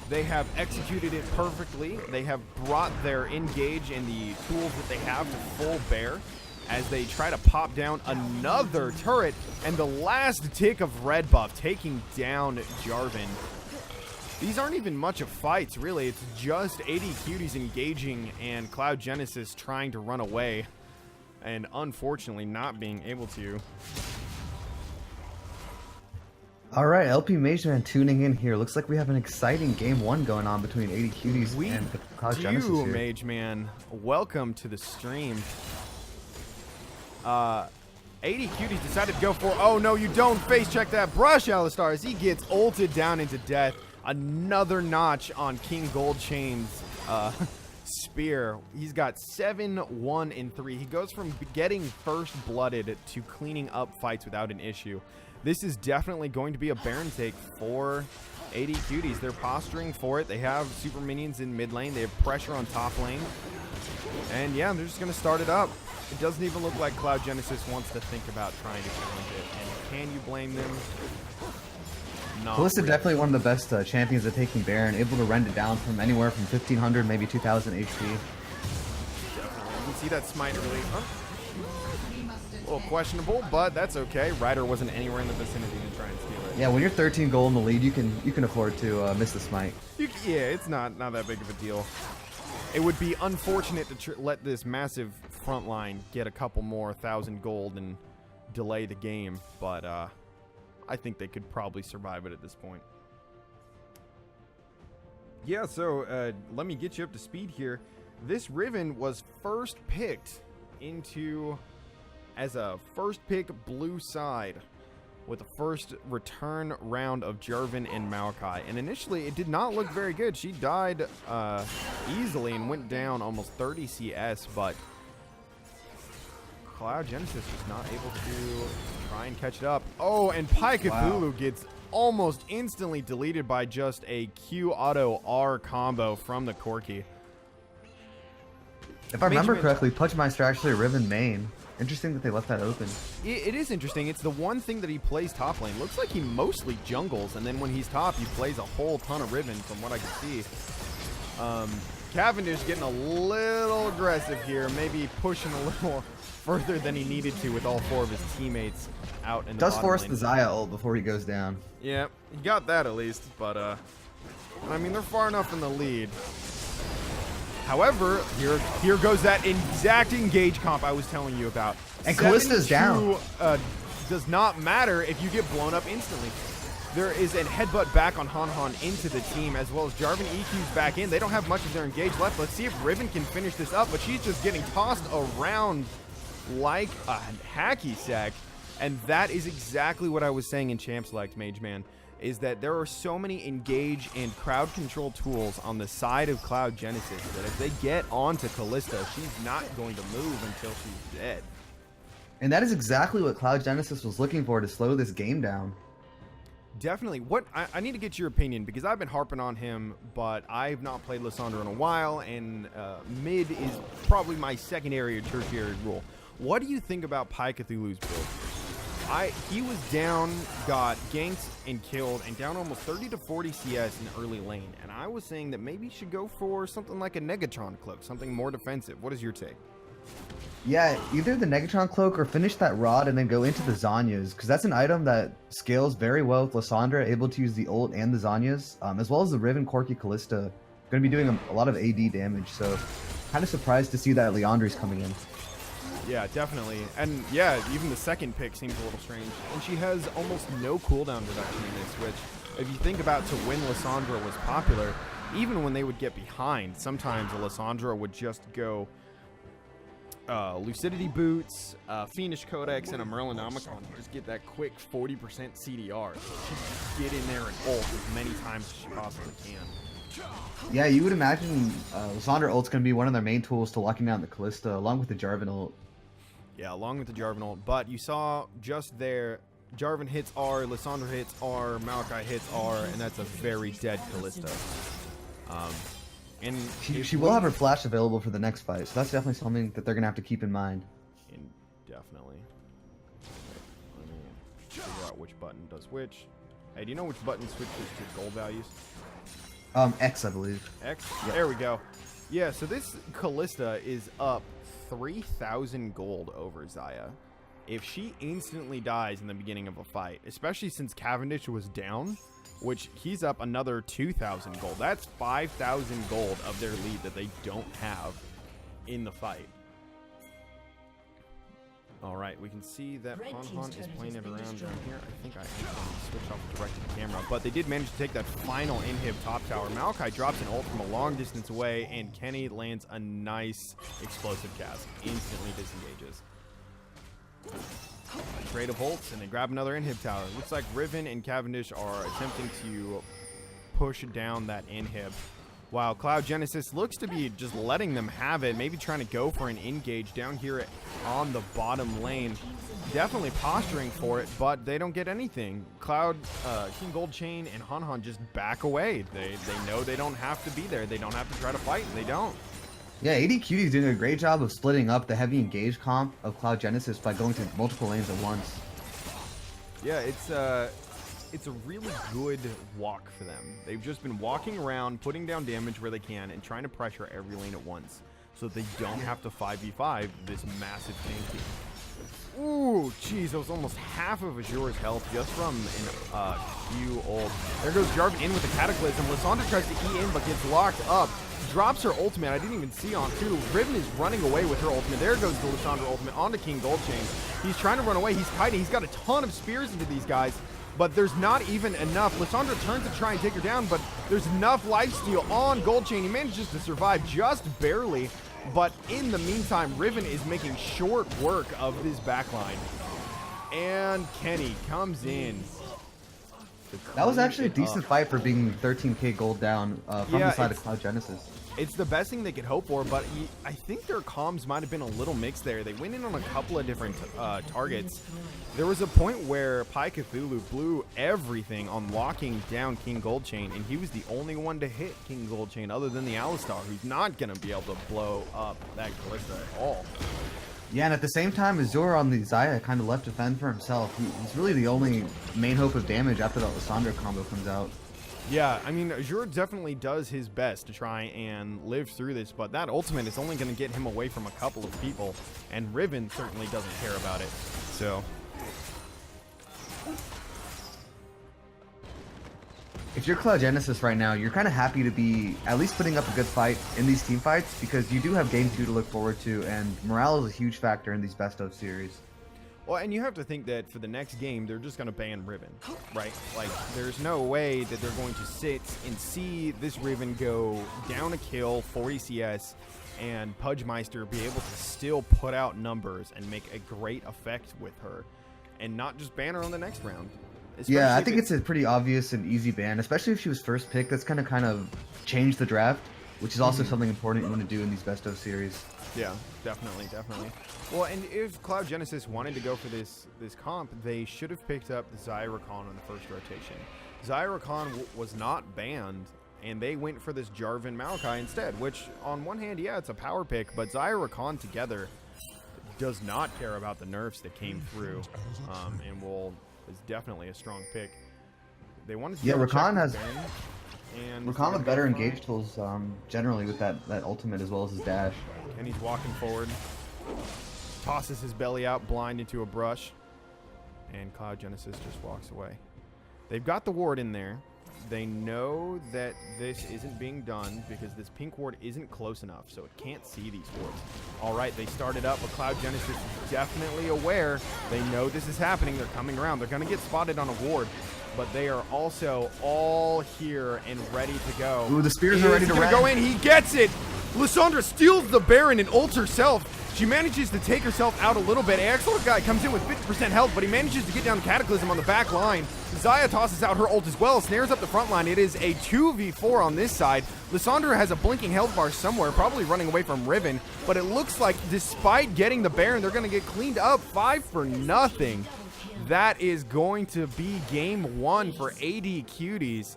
they have executed it perfectly. They have brought their engage and the tools that they have to full bear as they try to pop down another turret, and the last tick of red buff taking down Jarvan. These aren't even much of fights, really. It's just AD Cuties engaging and Cloud Genesis trying to run away, and unfortunately not being able to. All right, LP Mageman tuning in here. Looks like we have an exciting game 1 going on between AD Cuties and Cloud Genesis here. Mageman, welcome to the stream. AD Cuties decided to go for, oh no, you don't face check that brush, Alistar, as he gets ulted down into death. Another notch on King Goldchain's spear. He's got 7-1-3. He goes from getting first blooded to cleaning up fights without an issue. This is definitely going to be a Baron take for AD Cuties. They're posturing for it. They have super minions in mid lane. They have pressure on top lane. And yeah, they're just going to start it up. It doesn't even look like Cloud Genesis wants to think about trying to challenge it. And can you blame them? Kalista definitely one of the best champions at taking Baron, able to rend it down from anywhere from 1500, maybe 2000 HP. see that smite early. A little questionable, but that's okay. Ryder wasn't anywhere in the vicinity to try and steal it. Yeah, when you're 13 gold in the lead, you can afford to miss the smite. Yeah, it's not that big of a deal. It would be unfortunate to let this massive front line get a couple more 1,000 gold and delay the game, but I think they could probably survive it at this point. Yeah, so let me get you up to speed here. This Riven was first picked as a first pick blue side with the first return round of Jarvan and Maokai. And initially, it did not look very good. She died easily and went down almost 30 CS, but Cloud Genesis was not able to try and catch it up. Oh, and Pai Cthulhu gets almost instantly deleted by just a Q auto R combo from the Corki. If I remember correctly, Pudgemeister actually a Riven main. Interesting that they left that open. It is interesting. It's the one thing that he plays top lane. Looks like he mostly jungles, and then when he's top, he plays a whole ton of Riven from what I can see. Cavendish getting a little aggressive here, maybe pushing a little further than he needed to with all 4 of his teammates out in the Does bottom force lane. the Xayah ult before he goes down. Yeah, he got that at least, but I mean, they're far enough in the lead. However, here goes that exact engage comp I was telling you about. And Kallista's down. Does not matter if you get blown up instantly. There is a headbutt back on Han into the team, as well as Jarvan EQ's back in. They don't have much of their engage left. Let's see if Riven can finish this up, but she's just getting tossed around like a hacky sack. And that is exactly what I was saying in Champ Select, Mage Man, is that there are so many engage and crowd control tools on the side of Cloud Genesis that if they get onto Callista, she's not going to move until she's dead. And that is exactly what Cloud Genesis was looking for to slow this game down. Definitely. What I need to get your opinion, because I've been harping on him, but I've not played Lissandra in a while, and mid is probably my secondary or tertiary role. What do you think about Pai Cthulhu's build? He was down, got ganked and killed, and down almost 30 to 40 CS in early lane. And I was saying that maybe he should go for something like a Negatron Cloak, something more defensive. What is your take? Yeah, either the Negatron Cloak or finish that Rod and then go into the Zanyas, because that's an item that scales very well with Lissandra, able to use the ult and the Zanyas, as well as the Riven Corki Callista. Going to be doing a lot of AD damage, so kind of surprised to see that Leandri's coming in. Yeah, definitely. And yeah, even the second pick seems a little strange. And she has almost no cooldown reduction in this, which, if you think about to when Lissandra was popular, even when they would get behind, sometimes a Lissandra would just go Lucidity Boots, Fiendish Codex, and a Merlinomicon. Just get that quick 40% CDR. So she get in there and ult as many times as she possibly can. Yeah, you would imagine Lissandra ult's going to be one of their main tools to locking down the Callista, along with the Jarvan ult. Yeah, along with the Jarvan ult. But you saw just there, Jarvan hits R, Lissandra hits R, Maokai hits R, and that's a very dead Callista. And she will have her flash available for the next fight, so that's definitely something that they're going to have to keep in mind. Definitely. Let me figure out which button does which. Hey, do you know which button switches to gold values? X, I believe. X? Yep. There we go. Yeah, so this Callista is up 3,000 gold over Xayah. If she instantly dies in the beginning of a fight, especially since Cavendish was down, which he's up another 2,000 gold. That's 5,000 gold of their lead that they don't have in the fight. All right, we can see that Han is playing it around down here. I think I accidentally switched off the directed camera, but they did manage to take that final inhib top tower. Maokai drops an ult from a long distance away, and Kenny lands a nice explosive cast. Instantly disengages. Trade of ults, and they grab another inhib tower. Looks like Riven and Cavendish are attempting to push down that inhib, while Cloud Genesis looks to be just letting them have it, maybe trying to go for an engage down here on the bottom lane. Definitely posturing for it, but they don't get anything. Cloud, King Goldchain, and Han just back away. They know they don't have to be there. They don't have to try to fight, and they don't. Yeah, AD is doing a great job of splitting up the heavy engage comp of Cloud Genesis by going to multiple lanes at once. Yeah, it's a really good walk for them. They've just been walking around, putting down damage where they can, and trying to pressure every lane at once. so that they don't have to 5v5 this massive tank team. Ooh, jeez, that was almost half of Azure's health just from a Q ult. There goes Jarvan in with the Cataclysm. Lissandra tries to E in, but gets locked up. Drops her ultimate. I didn't even see on two. Riven is running away with her ultimate. There goes the Lissandra ultimate onto King Goldchain. He's trying to run away. He's kiting. He's got a ton of spears into these guys, but there's not even enough. Lissandra turns to try and take her down, but there's enough lifesteal on Goldchain. He manages to survive just barely. But in the meantime, Riven is making short work of this backline. And Kenny comes in. That was actually a decent fight for being 13k gold down from the side of Cloud Genesis. It's the best thing they could hope for, but I think their comms might have been a little mixed there. They went in on a couple of different targets. There was a point where Pi Cthulhu blew everything on locking down King Goldchain, and he was the only one to hit King Goldchain other than the Alistar, who's not going to be able to blow up that Kalista at all. Yeah, and at the same time, Azure on the Xayah kind of left to fend for himself. He's really the only main hope of damage after that Lissandra combo comes out. Yeah, I mean, Azure definitely does his best to try and live through this, but that ultimate is only going to get him away from a couple of people, and Riven certainly doesn't care about it. So if you're Cloud Genesis right now, you're kind of happy to be at least putting up a good fight in these team fights, because you do have game 2 to look forward to, and morale is a huge factor in these best of series. well, and you have to think that for the next game, they're just going to ban Riven, right? Like, there's no way that they're going to sit and see this Riven go down a kill, 40 CS, and Pudgemeister be able to still put out numbers and make a great effect with her, and not just ban her on the next round. Yeah, I think it's a pretty obvious and easy ban, especially if she was first pick. That's kind of changed the draft, which is also something important you want to do in these best of series. Yeah, definitely. Well, and if Cloud Genesis wanted to go for this comp, they should have picked up the Xayah Rakan on the first rotation. Xayah Rakan was not banned, and they went for this Jarvan Maokai instead, which on one hand, yeah, it's a power pick, but Xayah Rakan together does not care about the nerfs that came through, and is definitely a strong pick. They wanted to Rakan has and Rakan with better engage tools generally with that ultimate as well as his dash. And he's walking forward, tosses his belly out blind into a brush, and Cloud Genesis just walks away. They've got the ward in there. They know that this isn't being done because this pink ward isn't close enough, so it can't see these wards. All right, they started up, but Cloud Genesis is definitely aware. They know this is happening. They're coming around. They're going to get spotted on a ward, but they are also all here and ready to go. Ooh, the spears are ready to go in. He gets it. Lissandra steals the Baron and ults herself. She manages to take herself out a little bit. Axel guy comes in with 50% health, but he manages to get down Cataclysm on the back line. Xayah tosses out her ult as well, snares up the front line. It is a 2v4 on this side. Lissandra has a blinking health bar somewhere, probably running away from Riven, but it looks like despite getting the Baron, they're going to get cleaned up 5-0. That is going to be game 1 for AD Cuties.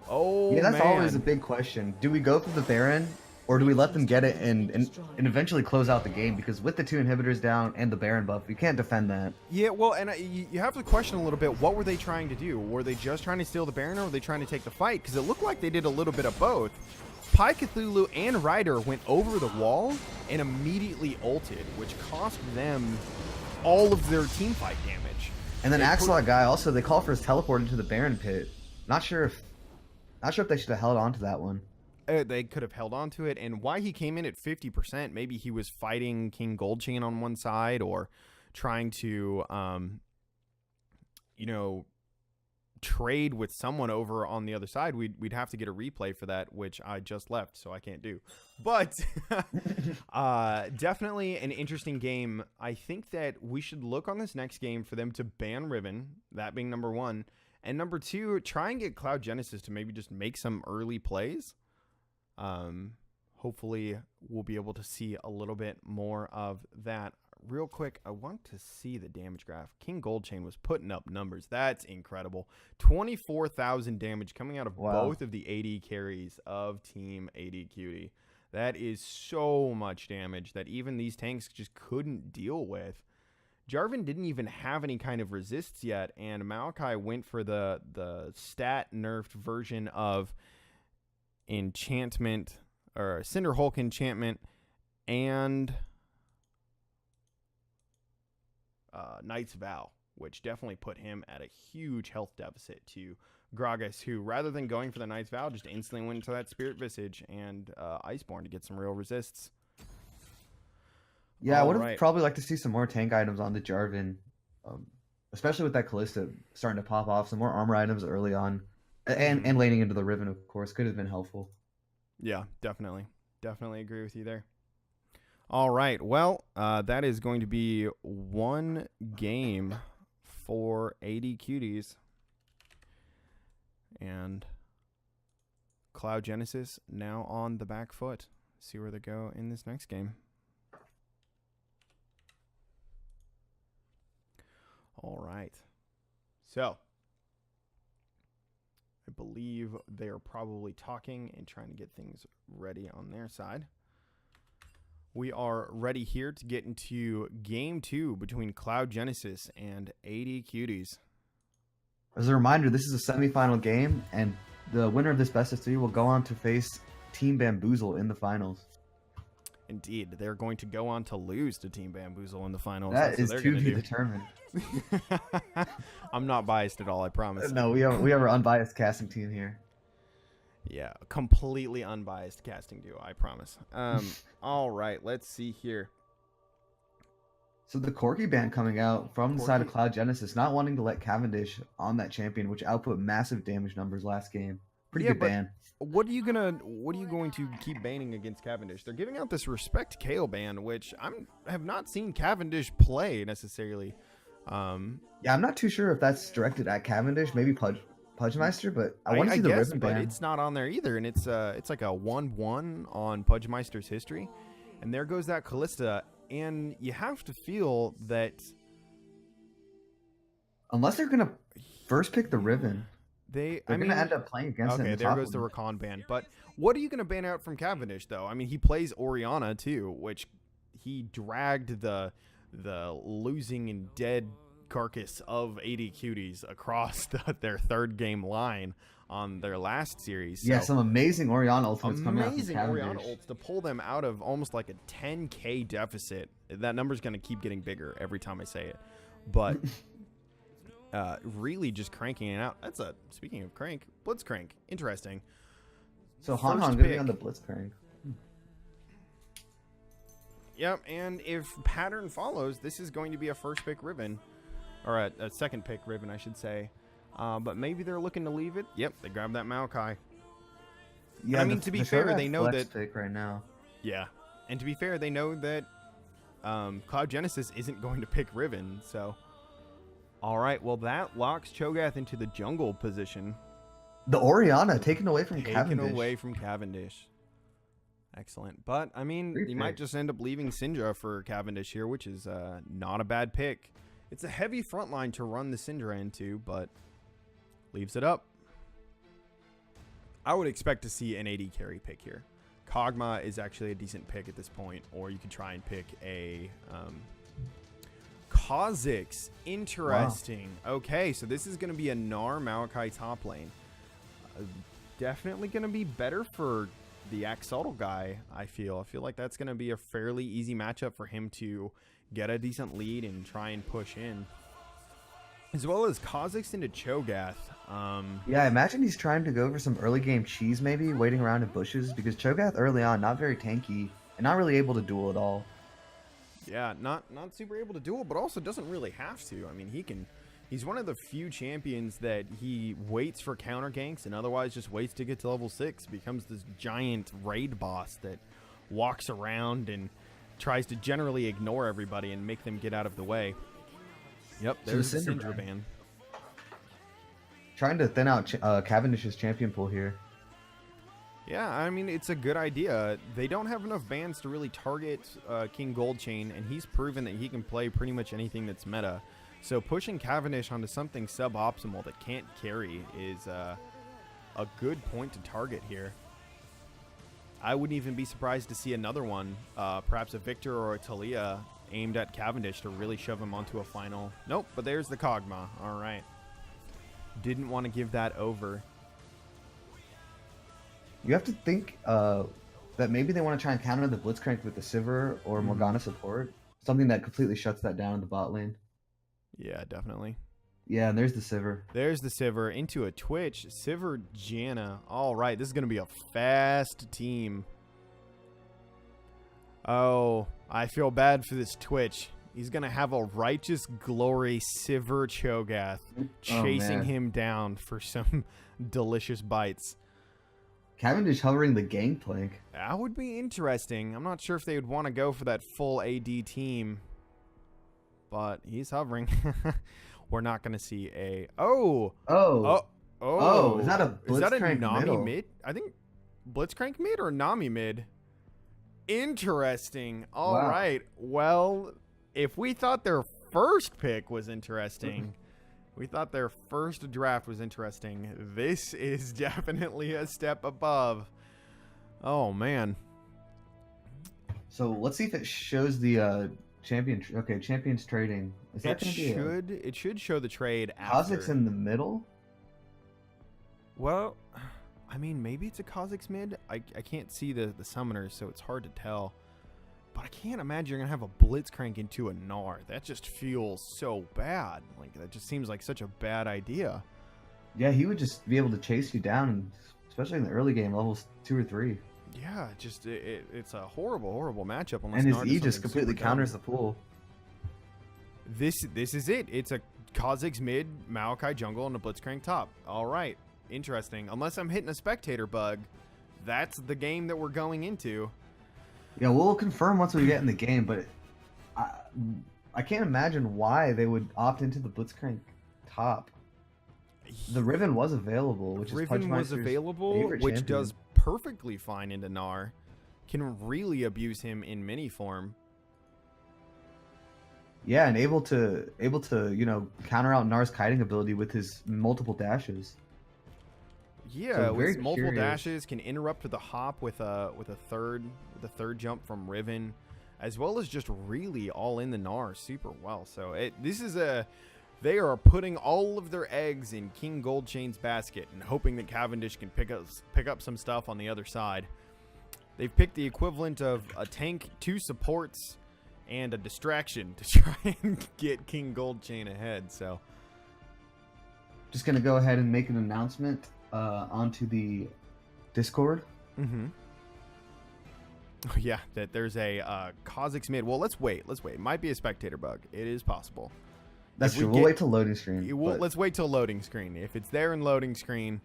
Oh, yeah, that's man. always a big question. Do we go for the Baron, or do we let them get it and eventually close out the game? Because with the 2 inhibitors down and the Baron buff, you can't defend that. Yeah, well, and you have to question a little bit, what were they trying to do? Were they just trying to steal the Baron, or were they trying to take the fight? Because it looked like they did a little bit of both. Pi Cthulhu and Ryder went over the wall and immediately ulted, which cost them all of their team fight damage. And then Axelot guy also, they call for his teleport into the Baron pit. Not sure if they should have held on to that one. They could have held on to it, and why he came in at 50%, maybe he was fighting King Goldchain on one side, or trying to, trade with someone over on the other side. We'd have to get a replay for that, which I just left, so I can't do. But definitely an interesting game. I think that we should look on this next game for them to ban Riven, that being number 1, and number 2, try and get Cloud Genesis to maybe just make some early plays. Hopefully we'll be able to see a little bit more of that. Real quick, I want to see the damage graph. King Goldchain was putting up numbers. That's incredible. 24,000 damage coming out of both of the AD carries of Team AD Cutie. That is so much damage that even these tanks just couldn't deal with. Jarvan didn't even have any kind of resists yet, and Maokai went for the stat nerfed version of enchantment, or Cinder Hulk enchantment, and Knight's Vow, which definitely put him at a huge health deficit to Gragas, who, rather than going for the Knight's Vow, just instantly went into that Spirit Visage and Iceborne to get some real resists. Yeah, I would have probably liked to see some more tank items on the Jarvan, especially with that Callista starting to pop off. Some more armor items early on, and laning into the Riven, of course, could have been helpful. Yeah, definitely agree with you there. All right, well, that is going to be one game for AD Cuties. And Cloud Genesis now on the back foot. See where they go in this next game. All right. So, I believe they are probably talking and trying to get things ready on their side. We are ready here to get into Game 2 between Cloud Genesis and AD Cuties. As a reminder, this is a semifinal game, and the winner of this best of 3 will go on to face Team Bamboozle in the finals. Indeed, they're going to go on to lose to Team Bamboozle in the finals. That is to be determined. I'm not biased at all, I promise. No, we have our unbiased casting team here. Yeah, completely unbiased casting duo, I promise. All right, let's see here. So the Corki ban coming out from the side of Cloud Genesis, not wanting to let Cavendish on that champion, which output massive damage numbers last game. Pretty good ban. What are you going to keep banning against Cavendish? They're giving out this Respect KO ban, which have not seen Cavendish play necessarily. Yeah, I'm not too sure if that's directed at Cavendish, maybe Pudgemeister, but I want to see the Riven ban. But it's not on there either, and it's like a 1-1 on Pudgemeister's history, and there goes that Callista. And you have to feel that unless they're gonna first pick the Riven, they're gonna end up playing against it. Okay, there goes the Rakan ban. But what are you gonna ban out from Cavendish though? I mean, he plays Orianna too, which he dragged the losing and dead carcass of AD Cuties across their third game line on their last series. Yeah, some amazing Orianna ultimates coming out from Cavendish. Amazing Orianna ults to pull them out of almost like a 10k deficit. That number's going to keep getting bigger every time I say it. But really just cranking it out. Speaking of crank, Blitzcrank. Interesting. So Han going to be on the Blitzcrank. Yep, and if pattern follows, this is going to be a first pick Riven. Or a second pick Riven, I should say. But maybe they're looking to leave it. Yep, they grabbed that Maokai. Yeah, I mean, to be fair, they know that pick right now. Yeah, and to be fair, they know that Cloud Genesis isn't going to pick Riven. So, all right, well that locks Cho'Gath into the jungle position. The Orianna taken away from Cavendish. Taken away from Cavendish. Excellent, but I mean, you might just end up leaving Syndra for Cavendish here, which is not a bad pick. It's a heavy front line to run the Syndra into, but leaves it up. I would expect to see an AD carry pick here. Kog'Maw is actually a decent pick at this point, or you could try and pick a Kha'Zix. Interesting. Wow. Okay, so this is going to be a Gnar Maokai top lane. Definitely going to be better for the Axolotl guy, I feel. I feel like that's going to be a fairly easy matchup for him to get a decent lead and try and push in. As well as Kha'Zix into Cho'Gath. Yeah, I imagine he's trying to go for some early game cheese maybe, waiting around in bushes, because Cho'Gath early on, not very tanky, and not really able to duel at all. Yeah, not super able to duel, but also doesn't really have to. I mean, he's one of the few champions that he waits for counter ganks and otherwise just waits to get to level 6, becomes this giant raid boss that walks around and tries to generally ignore everybody and make them get out of the way. Yep, there's the Syndra ban. Trying to thin out Cavendish's champion pool here. Yeah, I mean, it's a good idea. They don't have enough bans to really target King Goldchain, and he's proven that he can play pretty much anything that's meta. So pushing Cavendish onto something suboptimal that can't carry is a good point to target here. I wouldn't even be surprised to see another one, perhaps a Victor or a Talia aimed at Cavendish to really shove him onto a final. Nope, but there's the Kog'Maw. All right. Didn't want to give that over. You have to think that maybe they want to try and counter the Blitzcrank with the Sivir or Mhm. Morgana support. Something that completely shuts that down in the bot lane. Yeah, definitely. Yeah, and there's the Sivir. There's the Sivir into a Twitch. Sivir Janna. All right, this is going to be a fast team. Oh, I feel bad for this Twitch. He's going to have a Righteous Glory Sivir Cho'Gath chasing him down for some delicious bites. Cavendish hovering the Gangplank. That would be interesting. I'm not sure if they would want to go for that full AD team, but he's hovering. We're not going to see a... Oh, is that a is that a Blitzcrank Nami middle? mid? I think Blitzcrank mid or Nami mid? Interesting. All right. Wow. Well, if we thought their first pick was interesting, we thought their first draft was interesting, this is definitely a step above. Oh, man. So let's see if it shows the champion. Okay, champions trading. Is that going to be It should show the trade after. Kha'Zix in the middle? Well, I mean, maybe it's a Kha'Zix mid. I can't see the summoners, so it's hard to tell. But I can't imagine you're going to have a Blitzcrank into a Gnar. That just feels so bad. Like, that just seems like such a bad idea. Yeah, he would just be able to chase you down, especially in the early game, levels 2 or 3. Yeah, just it's a horrible, horrible matchup. Unless And his Gnar does E just something completely super counters dumb. the pool. This is it. It's a Kha'Zix mid, Maokai jungle, and a Blitzcrank top. All right, interesting. Unless I'm hitting a spectator bug, that's the game that we're going into. Yeah, we'll confirm once we get in the game, but I can't imagine why they would opt into the Blitzcrank top. The Riven was available, which Riven is was Punchmeister's available, favorite which champion. does perfectly fine into Gnar. Can really abuse him in mini form. Yeah, and able to counter out Gnar's kiting ability with his multiple dashes. Yeah, So with very multiple curious. dashes, can interrupt the hop with a third jump from Riven, as well as just really all in the Gnar super well. So they are putting all of their eggs in King Goldchain's basket and hoping that Cavendish can pick up some stuff on the other side. They've picked the equivalent of a tank, 2 supports, and a distraction to try and get King Goldchain ahead. So Just gonna go ahead and make an announcement onto the Discord. mm-hmm. Oh, yeah, that there's a Kha'Zix mid. Well, let's wait. It might be a spectator bug. It is possible. That's If we true. We'll get- wait till loading screen. but Let's wait till loading screen. If it's there in loading screen,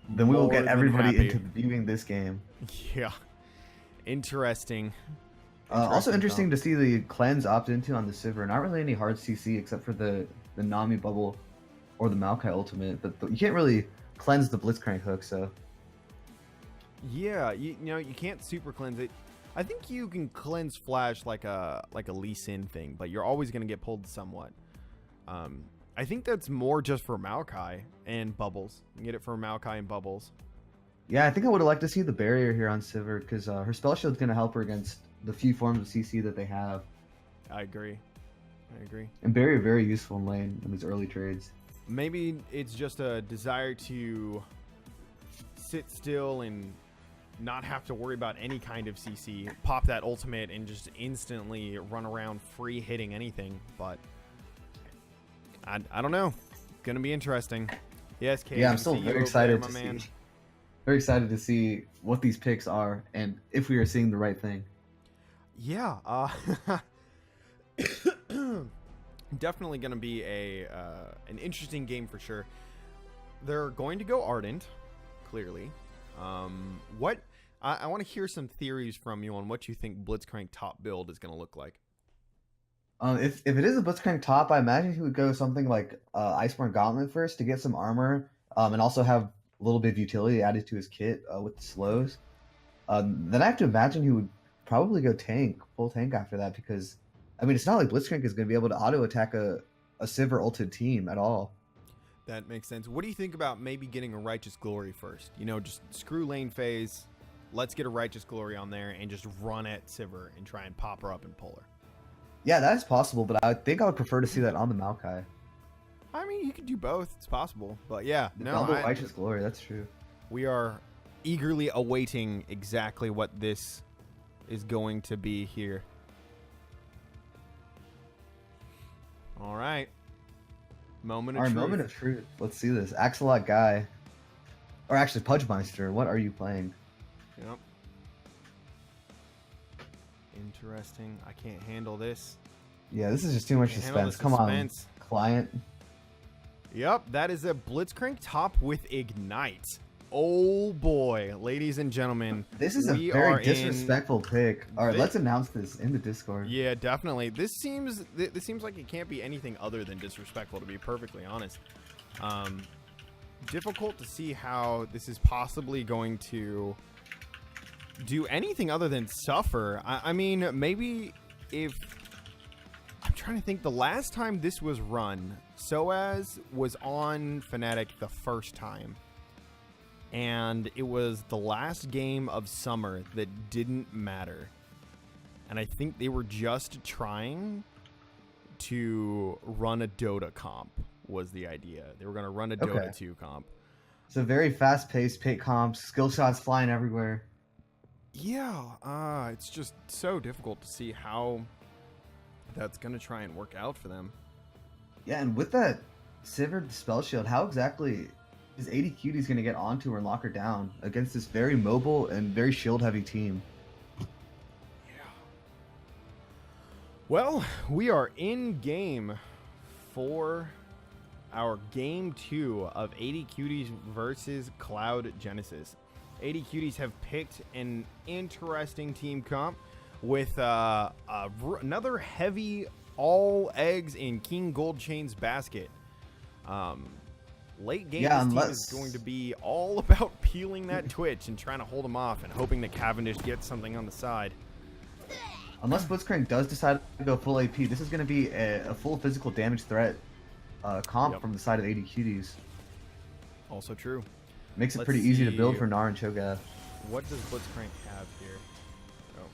then we will more get than everybody happy. into viewing this game. Yeah, interesting. Also interesting Tom. to see the cleanse opt into on the Sivir. Not really any hard CC except for the Nami bubble or the Maokai ultimate, but you can't really cleanse the Blitzcrank hook. So Yeah, you know you can't super cleanse it. I think you can cleanse Flash like a Lee Sin thing, but you're always gonna get pulled somewhat. I think that's more just for Maokai and Bubbles. You can get it for Maokai and Bubbles. yeah, I think I would have liked to see the barrier here on Sivir because her spell shield's gonna help her against the few forms of CC that they have. I agree. And barrier very useful in lane in these early trades. Maybe it's just a desire to sit still and not have to worry about any kind of CC, pop that ultimate and just instantly run around free hitting anything. But I don't know. Gonna be interesting. Yes, Kate. Yeah, I'm still very excited to man. see. Very excited to see what these picks are and if we are seeing the right thing. Yeah, definitely gonna be an interesting game for sure. They're going to go Ardent, clearly. What I want to hear some theories from you on what you think Blitzcrank top build is gonna look like. If it is a Blitzcrank top, I imagine he would go something like Iceborne Gauntlet first to get some armor, and also have a little bit of utility added to his kit with the slows. Then I have to imagine he would probably go full tank after that, because I mean it's not like Blitzcrank is going to be able to auto attack a Sivir ulted team at all. That makes sense. What do you think about maybe getting a Righteous Glory first? You know, just screw lane phase. Let's get a Righteous Glory on there and just run at Sivir and try and pop her up and pull her. Yeah, that is possible, but I think I would prefer to see that on the Maokai. I mean, you could do both. It's possible. But yeah, The no, double Righteous Glory, that's true. we are eagerly awaiting exactly what this is going to be here. All right. Moment of truth. Moment of truth. Let's see this. Axolot Guy. Or actually, Pudgemeister. What are you playing? Yep. Interesting. I can't handle this. Yeah, this is just too much Can't handle the suspense. Come on, suspense. client. Yep, that is a Blitzcrank top with Ignite. Oh boy, ladies and gentlemen. This is a we very are disrespectful pick. All right, let's announce this in the Discord. Yeah, definitely. This seems like it can't be anything other than disrespectful, to be perfectly honest. Difficult to see how this is possibly going to do anything other than suffer. I mean, maybe if... I'm trying to think. The last time this was run, Soaz was on Fnatic the first time. And it was the last game of summer that didn't matter. And I think they were just trying to run a Dota comp was the idea. They were going to run a Dota 2 comp. So very fast-paced pick comps, skill shots flying everywhere. Yeah, it's just so difficult to see how that's going to try and work out for them. Yeah, and with that Severed Spell Shield, how exactly is AD Cuties going to get onto her and lock her down against this very mobile and very shield-heavy team? Yeah. Well, we are in game for our game 2 of AD Cuties versus Cloud Genesis. AD Cuties have picked an interesting team comp with another heavy all eggs in King Goldchain's basket. Late game, this team is going to be all about peeling that Twitch and trying to hold him off and hoping that Cavendish gets something on the side. Unless Blitzcrank does decide to go full AP, this is going to be a full physical damage threat comp from the side of AD Cuties. Also true. Makes it pretty easy to build for Gnar and Cho'Gath. What does Blitzcrank have here? Oh.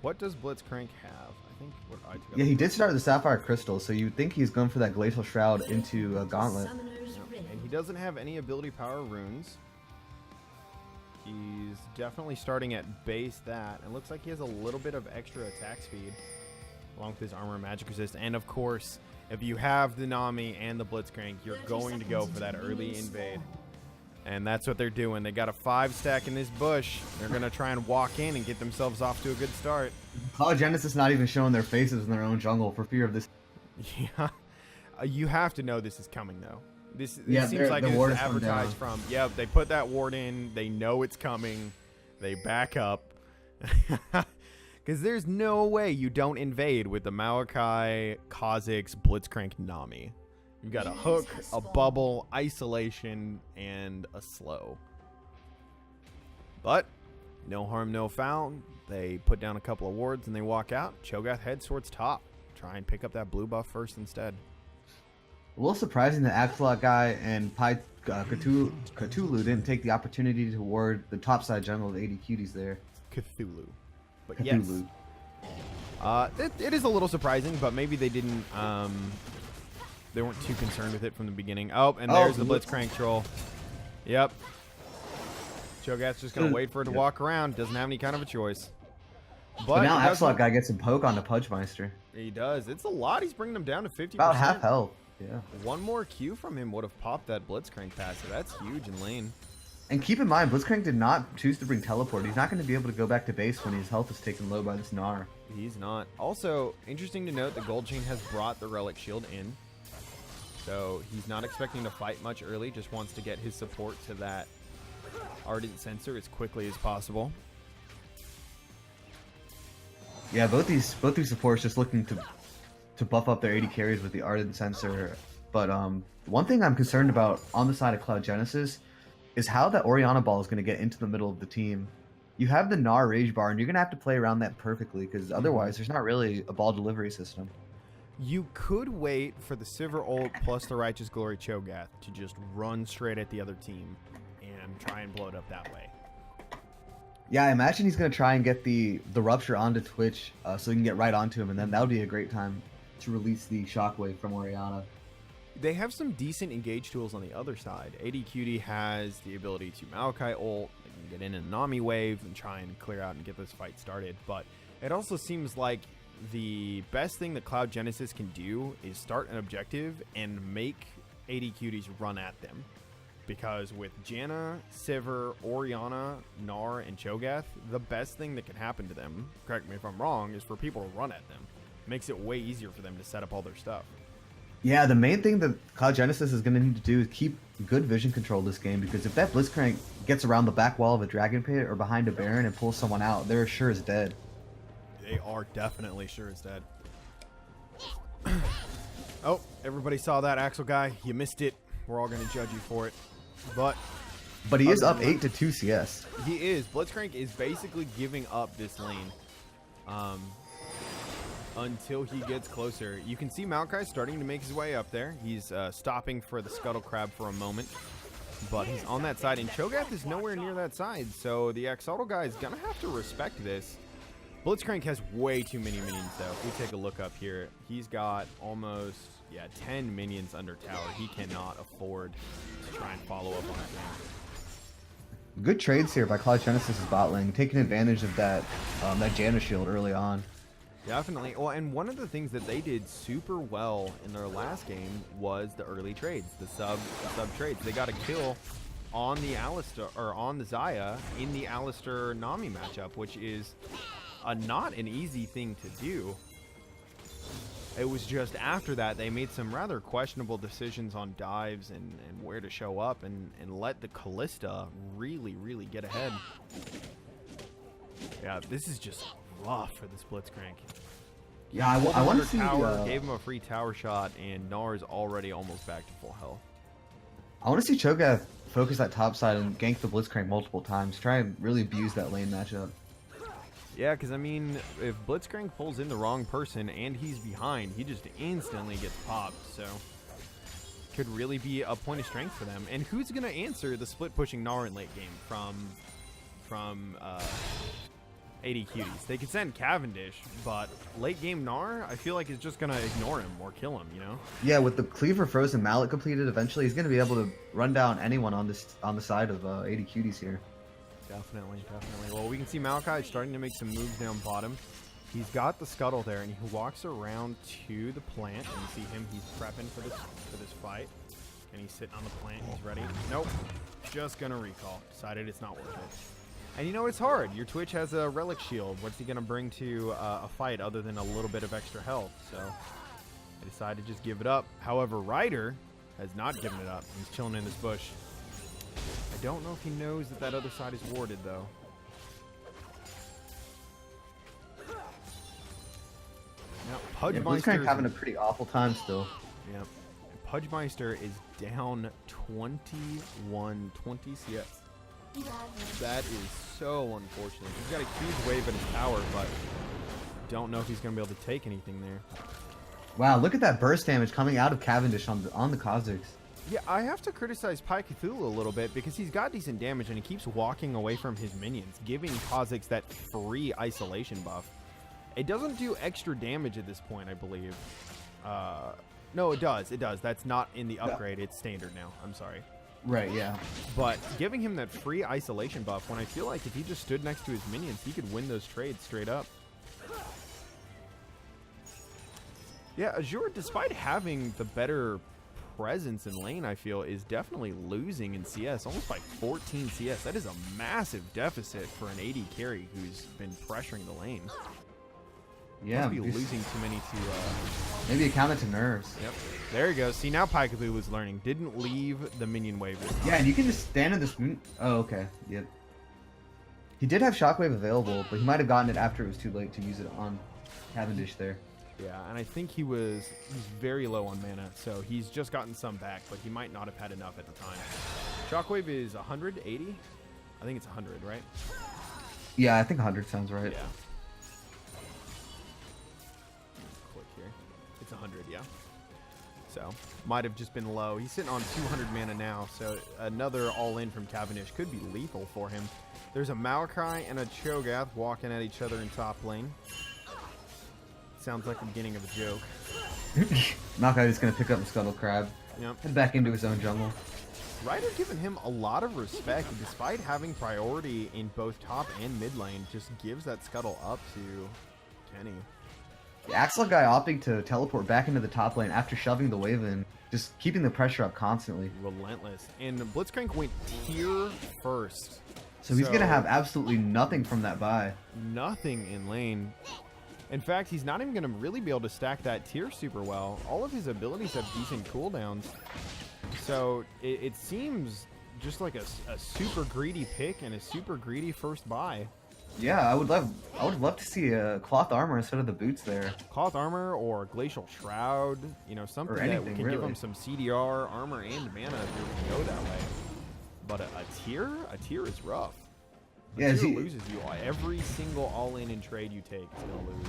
What does Blitzcrank have? I think what I took. Yeah, he did start with the Sapphire Crystal, so you'd think he's going for that Glacial Shroud into a Gauntlet. And he doesn't have any ability power runes. He's definitely starting at base that. It looks like he has a little bit of extra attack speed along with his armor and magic resist. And of course, if you have the Nami and the Blitzcrank, you're going to go for that early invade. And that's what they're doing. They got a 5-stack in this bush. They're going to try and walk in and get themselves off to a good start. Cloud Genesis not even showing their faces in their own jungle for fear of this. Yeah. You have to know this is coming, though. This yeah, seems like it's advertised from. Yep, they put that ward in. They know it's coming. They back up. Because there's no way you don't invade with the Maokai, Kha'Zix, Blitzcrank, Nami. You've got a hook, a bubble, isolation, and a slow. But no harm, no foul. They put down a couple of wards and they walk out. Cho'Gath heads towards top. Try and pick up that blue buff first instead. A little surprising that Axolot Guy and Cthulhu didn't take the opportunity to ward the topside jungle of AD Cuties there. Cthulhu. But Cthulhu. Yes. It is a little surprising, but maybe they didn't... they weren't too concerned with it from the beginning. Oh, and there's the Blitzcrank troll. Yep. Cho'Gath's just going to wait for it to walk around. Doesn't have any kind of a choice. But now Axolot Guy gets some poke on the Pudgemeister. He does. It's a lot. He's bringing them down to 50%. About half health. Yeah. One more Q from him would have popped that Blitzcrank passive. That's huge in lane. And keep in mind, Blitzcrank did not choose to bring teleport. He's not going to be able to go back to base when his health is taken low by this Gnar. He's not. Also, interesting to note, the Gold Chain has brought the Relic Shield in. So he's not expecting to fight much early. Just wants to get his support to that Ardent Sensor as quickly as possible. Yeah, both these supports just looking to buff up their AD carries with the Ardent Sensor. But one thing I'm concerned about on the side of Cloud Genesis is how that Orianna ball is going to get into the middle of the team. You have the Gnar Rage Bar, and you're going to have to play around that perfectly, because otherwise there's not really a ball delivery system. You could wait for the Sivir ult plus the Righteous Glory Cho'Gath to just run straight at the other team and try and blow it up that way. Yeah, I imagine he's going to try and get the Rupture onto Twitch so he can get right onto him, and then that would be a great time to release the Shockwave from Orianna. They have some decent engage tools on the other side. AD Cutie has the ability to Maokai ult, they can get in a Nami wave and try and clear out and get this fight started. But it also seems like the best thing that Cloud Genesis can do is start an objective and make AD Cuties run at them. Because with Janna, Sivir, Orianna, Gnar, and Cho'Gath, the best thing that can happen to them, correct me if I'm wrong, is for people to run at them. Makes it way easier for them to set up all their stuff. Yeah, the main thing that Cloud Genesis is going to need to do is keep good vision control this game, because if that Blitzcrank gets around the back wall of a Dragon Pit or behind a Baron and pulls someone out, they're sure as dead. They are definitely sure as dead. Oh, everybody saw that, Axel guy. You missed it. We're all going to judge you for it. But he is up 8 to 2 CS. He is. Blitzcrank is basically giving up this lane. Until he gets closer. You can see Maokai starting to make his way up there. He's stopping for the Scuttle Crab for a moment, but he's on that side, and Cho'Gath is nowhere near that side, so the Axolotl guy is going to have to respect this. Blitzcrank has way too many minions, though. If we take a look up here, he's got almost, 10 minions under tower. He cannot afford to try and follow up on that. Good trades here by Cloud Genesis' bot lane, taking advantage of that Janna shield early on. Definitely. Well, and one of the things that they did super well in their last game was the early trades, the sub trades. They got a kill on the Alistar, or on the Xayah in the Alistar Nami matchup, which is not an easy thing to do. It was just after that they made some rather questionable decisions on dives and where to show up, and let the Kalista really get ahead. Yeah, this is just rough for this Blitzcrank. Yeah, I want to see tower, gave him a free tower shot, and Gnar is already almost back to full health. I want to see Cho'Gath focus that top side and gank the Blitzcrank multiple times. Try and really abuse that lane matchup. Yeah, because I mean, if Blitzcrank pulls in the wrong person and he's behind, he just instantly gets popped. So could really be a point of strength for them. And who's going to answer the split pushing Gnar in late game from AD Cuties? They could send Cavendish, but late game Gnar, I feel like is just going to ignore him or kill him, you know? Yeah, with the Cleaver Frozen Mallet completed, eventually he's going to be able to run down anyone on the side of AD Cuties here. Definitely. Well, we can see Maokai starting to make some moves down bottom. He's got the Scuttle there, and he walks around to the plant, and you see him, he's prepping for this fight. And he's sitting on the plant, he's ready. Nope, just gonna recall. Decided it's not worth it. And you know, it's hard. Your Twitch has a relic shield. What's he gonna bring to a fight other than a little bit of extra health? So I decided to just give it up. However, Ryder has not given it up. He's chilling in this bush. I don't know if he knows that other side is warded, though. Now, Pudgemeister Blitzcrank having a pretty awful time still. Yep. Pudgemeister is down 20 CS. That is so unfortunate. He's got a huge wave in his tower, but don't know if he's going to be able to take anything there. Wow, look at that burst damage coming out of Cavendish on the Kha'Zix. Yeah, I have to criticize Pi Cthulhu a little bit because he's got decent damage and he keeps walking away from his minions, giving Kha'Zix that free isolation buff. It doesn't do extra damage at this point, I believe. No, it does. It does. That's not in the upgrade. It's standard now. I'm sorry. Right, yeah. But giving him that free isolation buff, when I feel like if he just stood next to his minions, he could win those trades straight up. Yeah, Azure, despite having the better presence in lane, I feel, is definitely losing in CS, almost by 14 CS. That is a massive deficit for an AD carry who's been pressuring the lane. Yeah, must be losing too many to maybe account it to nerves. Yep, there you go. See, now Pi Cthulhu was learning. Didn't leave the minion wave. Yeah, and you can just stand in this. Oh, okay. Yep. He did have Shockwave available, but he might have gotten it after it was too late to use it on Cavendish there. Yeah, and I think he's very low on mana, so he's just gotten some back, but he might not have had enough at the time. Shockwave is 180? I think it's 100, right? Yeah, I think 100 sounds right. Yeah. Click here. It's 100, yeah. So, might have just been low. He's sitting on 200 mana now, so another all-in from Cavendish could be lethal for him. There's a Maokai and a Cho'Gath walking at each other in top lane. Sounds like the beginning of a joke. Maokai is going to pick up the Scuttle Crab. Yep. Head back into his own jungle. Ryder giving him a lot of respect despite having priority in both top and mid lane. Just gives that scuttle up to Kenny. The Axel guy opting to teleport back into the top lane after shoving the wave in, just keeping the pressure up constantly. Relentless. And Blitzcrank went tier first. So he's going to have absolutely nothing from that buy. Nothing in lane. In fact, he's not even going to really be able to stack that tier super well. All of his abilities have decent cooldowns. So it seems just like a super greedy pick and a super greedy first buy. Yeah, I would love to see a cloth armor instead of the boots there. Cloth armor or glacial shroud, you know, something that can give him some CDR, armor, and mana if you're going to go that way. But a tier is rough. A tier loses you. Every single all-in and trade you take is going to lose.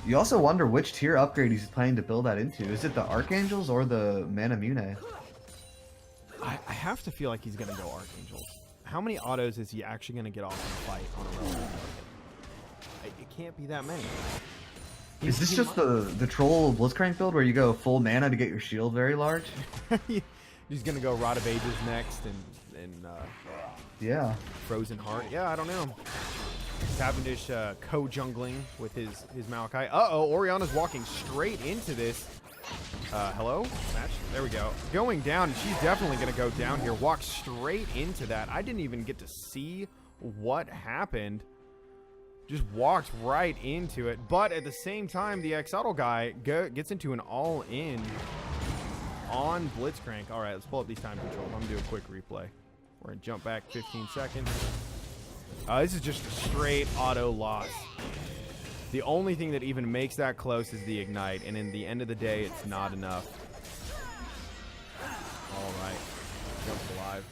You also wonder which tier upgrade he's planning to build that into. Is it the Archangels or the Manamune? I have to feel like he's going to go Archangels. How many autos is he actually going to get off in a fight on a relevant market? It can't be that many. Is this just the troll Blitzcrank build where you go full mana to get your shield very large? He's going to go Rod of Ages next and yeah. Frozen Heart. Yeah, I don't know. Cavendish co-jungling with his Maokai. Uh-oh, Oriana's walking straight into this. Hello? Match? There we go. Going down. She's definitely going to go down here. Walk straight into that. I didn't even get to see what happened. Just walked right into it. But at the same time, the Exotl guy gets into an all-in on Blitzcrank. All right, let's pull up these time controls. I'm going to do a quick replay. We're going to jump back 15 seconds. This is just a straight auto loss. The only thing that even makes that close is the ignite, and in the end of the day, it's not enough. All right, jumps alive.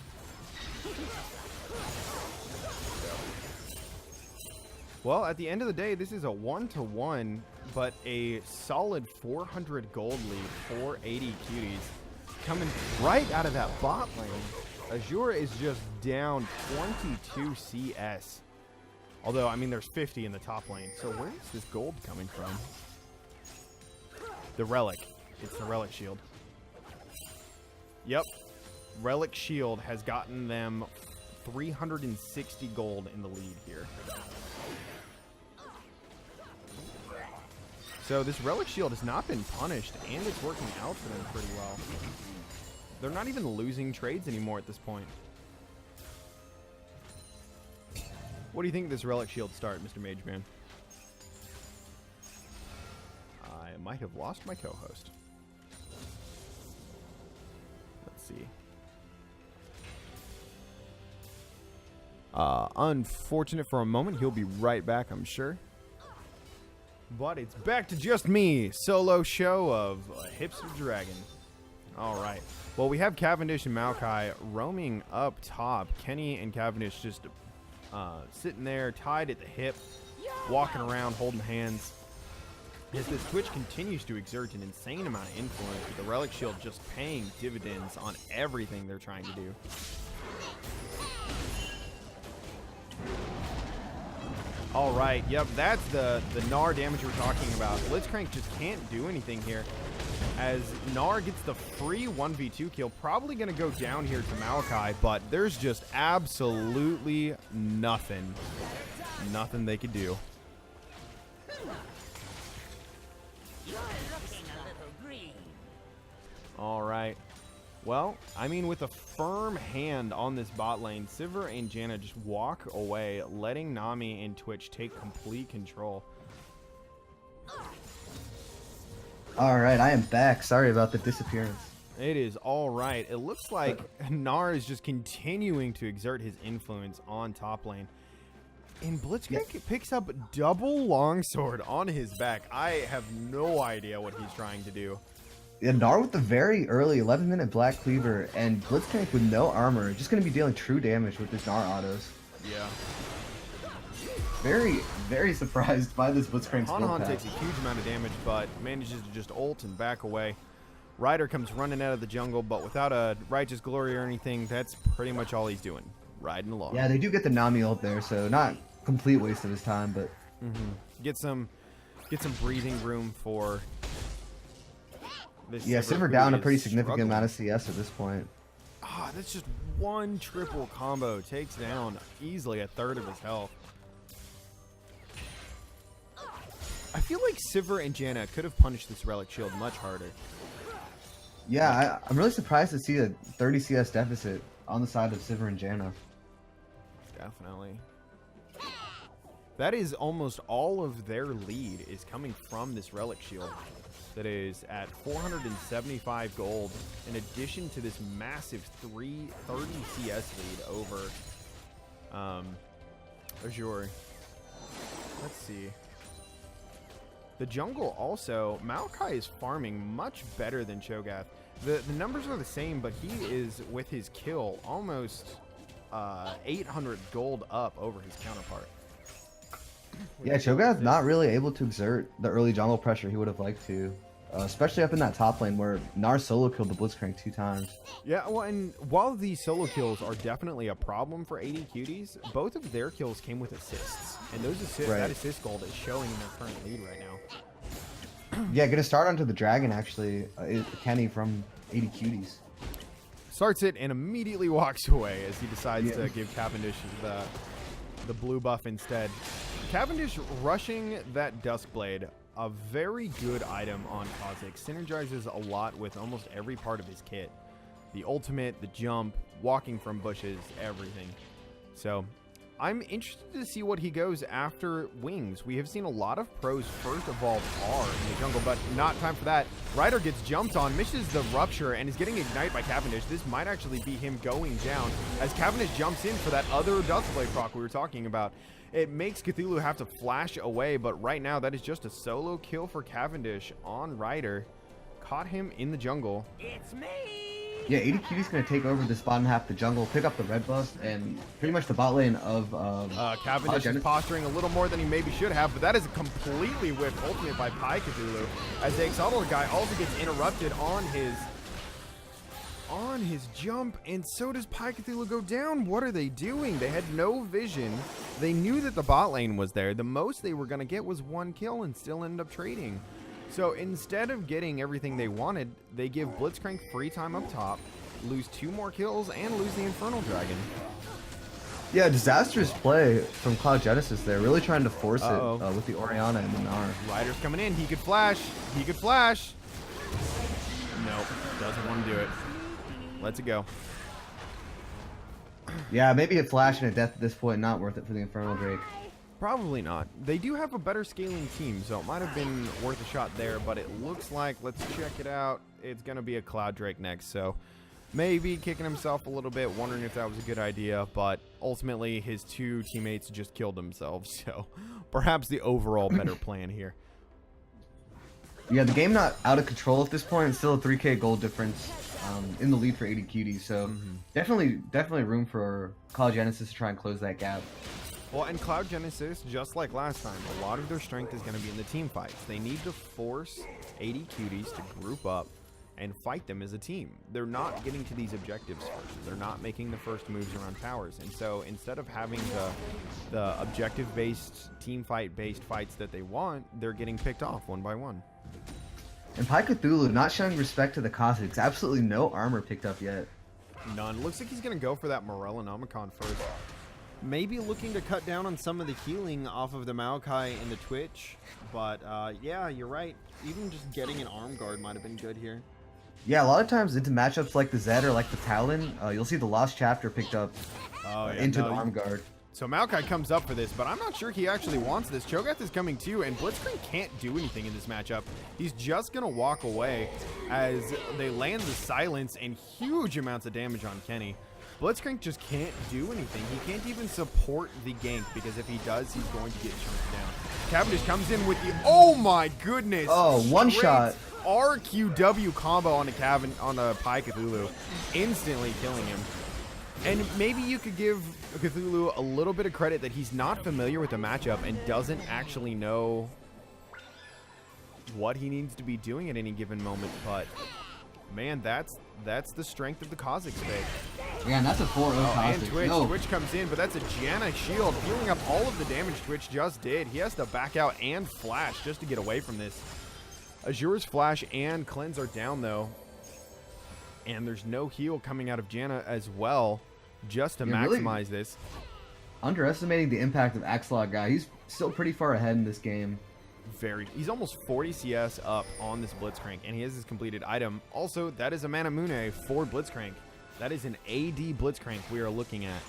Well, at the end of the day, this is a 1-to-1, but a solid 400 gold lead for AD Cuties. Coming right out of that bot lane. Azure is just down 22 CS. Although, I mean, there's 50 in the top lane. So where is this gold coming from? The Relic. It's the Relic Shield. Yep. Relic Shield has gotten them 360 gold in the lead here. So this Relic Shield has not been punished, and it's working out for them pretty well. They're not even losing trades anymore at this point. What do you think of this Relic Shield start, Mr. Mageman? I might have lost my co-host. Let's see. Unfortunate for a moment. He'll be right back, I'm sure. But it's back to just me. Solo show of Hipster Dragon. All right. Well, we have Cavendish and Maokai roaming up top. Kenny and Cavendish just sitting there, tied at the hip, walking around, holding hands. As this Twitch continues to exert an insane amount of influence, with the Relic Shield just paying dividends on everything they're trying to do. All right, yep, that's the Gnar damage we're talking about. Blitzcrank just can't do anything here, as Gnar gets the free 1v2 kill. Probably going to go down here to Maokai, but there's just absolutely nothing they could do. All right. Well, I mean, with a firm hand on this bot lane, Sivir and Janna just walk away, letting Nami and Twitch take complete control. All right, I am back. Sorry about the disappearance. It is all right. It looks like Gnar is just continuing to exert his influence on top lane. And Blitzcrank picks up double longsword on his back. I have no idea what he's trying to do. Yeah, Gnar with the very early 11-minute Black Cleaver, and Blitzcrank with no armor, just going to be dealing true damage with his Gnar autos. Yeah. Very, very surprised by this Blitzcrank skill Han pack. takes a huge amount of damage, but manages to just ult and back away. Ryder comes running out of the jungle, but without a Righteous Glory or anything, that's pretty much all he's doing. Riding along. Yeah, they do get the Nami ult there, so not complete waste of his time, but... Get some breathing room for Yeah, Sivir down a pretty significant amount of CS at this point. Ah, that's just one triple combo. Takes down easily a third of his health. I feel like Sivir and Janna could have punished this Relic Shield much harder. Yeah, I'm really surprised to see a 30 CS deficit on the side of Sivir and Janna. Definitely. That is almost all of their lead is coming from this Relic Shield that is at 475 gold in addition to this massive 330 CS lead over Azure. Let's see. The jungle also, Maokai is farming much better than Cho'Gath. The numbers are the same, but he is, with his kill, almost 800 gold up over his counterpart. Yeah, Cho'Gath not really able to exert the early jungle pressure he would have liked to. Especially up in that top lane where Gnar solo killed the Blitzcrank 2 times. Yeah, well, and while these solo kills are definitely a problem for AD Cuties, both of their kills came with assists. And those assists, that assist gold is showing in their current lead right now. Yeah, gonna start onto the dragon actually, Kenny from AD Cuties. Starts it and immediately walks away as he decides to give Cavendish the blue buff instead. Cavendish rushing that Duskblade, a very good item on Kha'Zix. Synergizes a lot with almost every part of his kit. The ultimate, the jump, walking from bushes, everything. So I'm interested to see what he goes after Wings. We have seen a lot of pros first evolve R in the jungle, but not time for that. Ryder gets jumped on, misses the Rupture, and is getting Ignite by Cavendish. This might actually be him going down as Cavendish jumps in for that other Duskblade proc we were talking about. It makes Cthulhu have to flash away, but right now that is just a solo kill for Cavendish on Ryder. Caught him in the jungle. It's me! Yeah, AD Cutie's going to take over this bottom half of the jungle, pick up the red buff, and pretty much the bot lane of... Cavendish is posturing a little more than he maybe should have, but that is a completely whipped ultimate by Pi Cthulhu, as the Exalted guy also gets interrupted on his jump, and so does Pi Cthulhu go down. What are they doing? They had no vision. They knew that the bot lane was there. The most they were going to get was one kill and still end up trading. So instead of getting everything they wanted, they give Blitzcrank free time up top, lose 2 more kills, and lose the Infernal Dragon. Yeah, disastrous play from Cloud Genesis there, really trying to force it with the Orianna and the Gnar. Ryder's coming in. He could flash. He could flash. Nope, doesn't want to do it. Lets it go. Yeah, maybe a flash and a death at this point, not worth it for the Infernal Drake. Probably not. They do have a better scaling team, so it might have been worth a shot there, but it looks like, let's check it out, it's going to be a Cloud Drake next, so maybe kicking himself a little bit, wondering if that was a good idea, but ultimately his 2 teammates just killed themselves, so perhaps the overall better plan here. Yeah, the game not out of control at this point. It's still a 3k gold difference in the lead for AD Cuties, so definitely room for Cloud Genesis to try and close that gap. Well, and Cloud Genesis, just like last time, a lot of their strength is going to be in the team fights. They need to force AD Cuties to group up and fight them as a team. They're not getting to these objectives first. They're not making the first moves around towers. And so instead of having the objective-based, team fight-based fights that they want, they're getting picked off one by one. And Pi Cthulhu not showing respect to the Kha'Zix. Absolutely no armor picked up yet. None. Looks like he's going to go for that Morellonomicon first. Maybe looking to cut down on some of the healing off of the Maokai in the Twitch. But, yeah, you're right. Even just getting an arm guard might have been good here. Yeah, a lot of times into matchups like the Zed or like the Talon, you'll see the Lost Chapter picked up into the arm guard. So Maokai comes up for this, but I'm not sure he actually wants this. Cho'Gath is coming too, and Blitzcrank can't do anything in this matchup. He's just going to walk away as they land the silence and huge amounts of damage on Kenny. Blitzcrank just can't do anything. He can't even support the gank, because if he does, he's going to get chunked down. Cavendish comes in with the, oh my goodness. Oh, one shot. RQW combo on the Pi Cthulhu, instantly killing him. And maybe you could give Cthulhu a little bit of credit that he's not familiar with the matchup and doesn't actually know what he needs to be doing at any given moment, but man, that's the strength of the Kha'Zix pick. Yeah, and that's a 4-0 and Twitch. Twitch comes in, but that's a Janna shield, healing up all of the damage Twitch just did. He has to back out and flash just to get away from this. Azure's flash and cleanse are down though. And there's no heal coming out of Janna as well, just to maximize this. Underestimating the impact of Axolot guy. He's still pretty far ahead in this game. He's almost 40 CS up on this Blitzcrank, and he has his completed item. Also, that is a Manamune for Blitzcrank. That is an AD Blitzcrank we are looking at.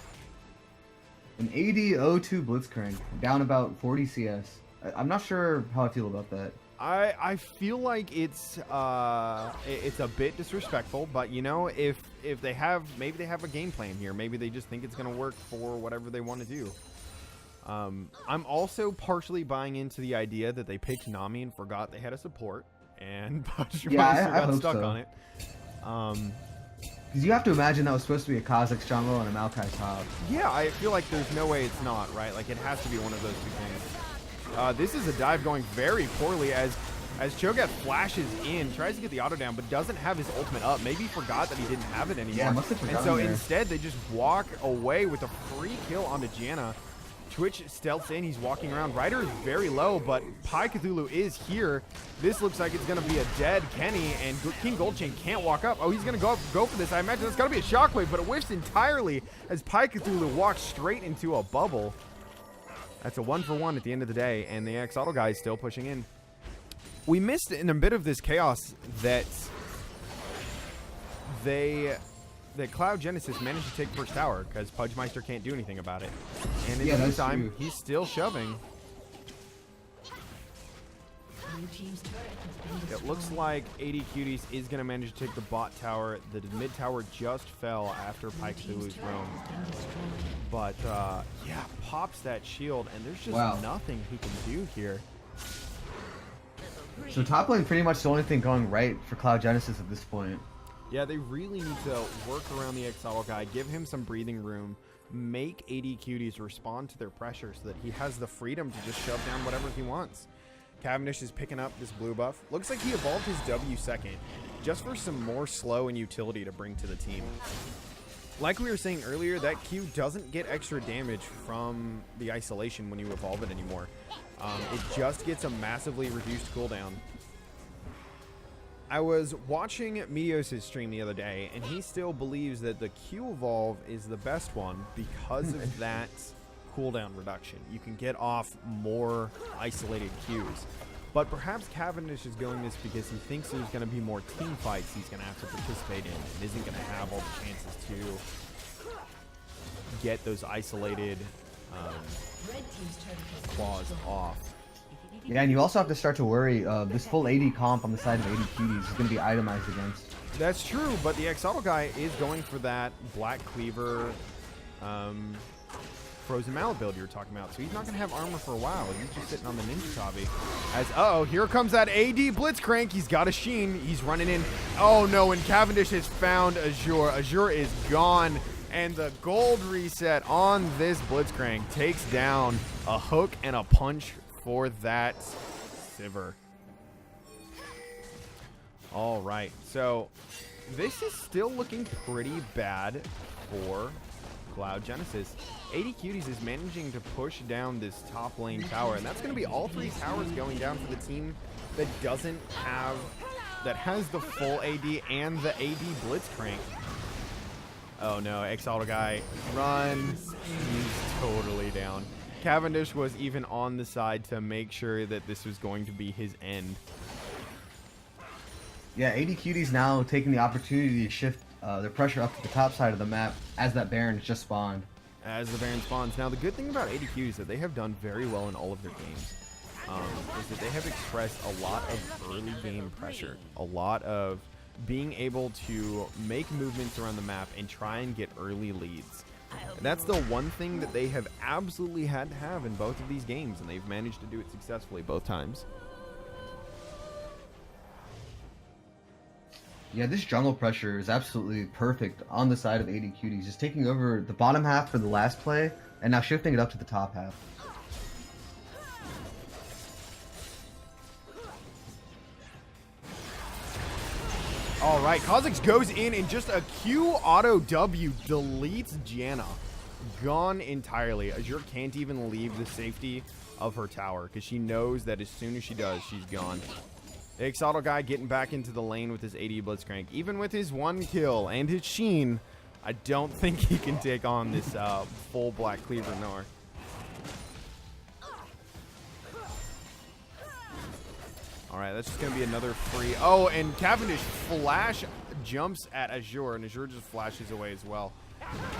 An AD 02 Blitzcrank, down about 40 CS. I'm not sure how I feel about that. I feel like it's a bit disrespectful, but you know, if they have, maybe they have a game plan here. Maybe they just think it's gonna work for whatever they want to do. I'm also partially buying into the idea that they picked Nami and forgot they had a support, and got stuck on it. Because you have to imagine that was supposed to be a Kha'Zix jungle and a Maokai top. Yeah, I feel like there's no way it's not, right? Like, it has to be one of those two things. This is a dive going very poorly as Cho'Gath flashes in, tries to get the auto down, but doesn't have his ultimate up. Maybe he forgot that he didn't have it anymore. Yeah, must have forgotten. And so there. instead, they just walk away with a free kill onto Janna. Twitch stealths in. He's walking around. Ryder is very low, but Pi Cthulhu is here. This looks like it's going to be a dead Kenny, and King Goldchain can't walk up. Oh, he's going to go for this. I imagine it's going to be a shockwave, but it whiffs entirely as Pi Cthulhu walks straight into a bubble. That's a 1-for-1 at the end of the day, and the Axolotl guy is still pushing in. We missed in a bit of this chaos that Cloud Genesis managed to take first tower because Pudgemeister can't do anything about it. And in the meantime, he's still shoving. It looks like AD Cuties is going to manage to take the bot tower. The mid tower just fell after Pi Cthulhu's roam. But, yeah, pops that shield, and there's just nothing he can do here. So top lane pretty much the only thing going right for Cloud Genesis at this point. Yeah, they really need to work around the Axolotl guy, give him some breathing room, make AD Cuties respond to their pressure so that he has the freedom to just shove down whatever he wants. Cavendish is picking up this blue buff. Looks like he evolved his W second, just for some more slow and utility to bring to the team. Like we were saying earlier, that Q doesn't get extra damage from the isolation when you evolve it anymore. It just gets a massively reduced cooldown. I was watching Meteos' stream the other day, and he still believes that the Q evolve is the best one because of that cooldown reduction. You can get off more isolated Qs. But perhaps Cavendish is going this because he thinks there's going to be more team fights he's going to have to participate in and isn't going to have all the chances to get those isolated claws off. Yeah, and you also have to start to worry this full AD comp on the side of AD Cuties is going to be itemized against. That's true, but the Axolotl guy is going for that Black Cleaver Frozen Mallet build you were talking about, so he's not going to have armor for a while. He's just sitting on the Ninja Tabi. As, uh-oh, here comes that AD Blitzcrank. He's got a Sheen. He's running in. Oh, no, and Cavendish has found Azure. Azure is gone, and the gold reset on this Blitzcrank takes down a hook and a punch for that Sivir. All right, so this is still looking pretty bad for Cloud Genesis. AD Cuties is managing to push down this top lane tower, and that's going to be all three towers going down for the team that doesn't have, that has the full AD and the AD Blitzcrank. Oh no, Axolotl guy, run. He's totally down. Cavendish was even on the side to make sure that this was going to be his end. Yeah, AD Cuties now taking the opportunity to shift their pressure up to the top side of the map as that Baron has just spawned. As the Baron spawns. Now, the good thing about AD Cuties that they have done very well in all of their games is that they have expressed a lot of early game pressure, a lot of being able to make movements around the map and try and get early leads. And that's the one thing that they have absolutely had to have in both of these games, and they've managed to do it successfully both times. Yeah, this jungle pressure is absolutely perfect on the side of AD Cuties, just taking over the bottom half for the last play, and now shifting it up to the top half. All right, Kha'Zix goes in and just a Q auto W deletes Janna. Gone entirely. Azure can't even leave the safety of her tower because she knows that as soon as she does, she's gone. The Exotic guy getting back into the lane with his AD Blitzcrank. Even with his 1 kill and his Sheen, I don't think he can take on this full Black Cleaver Gnar. Alright, that's just going to be another free. Oh, and Cavendish flash jumps at Azure, and Azure just flashes away as well.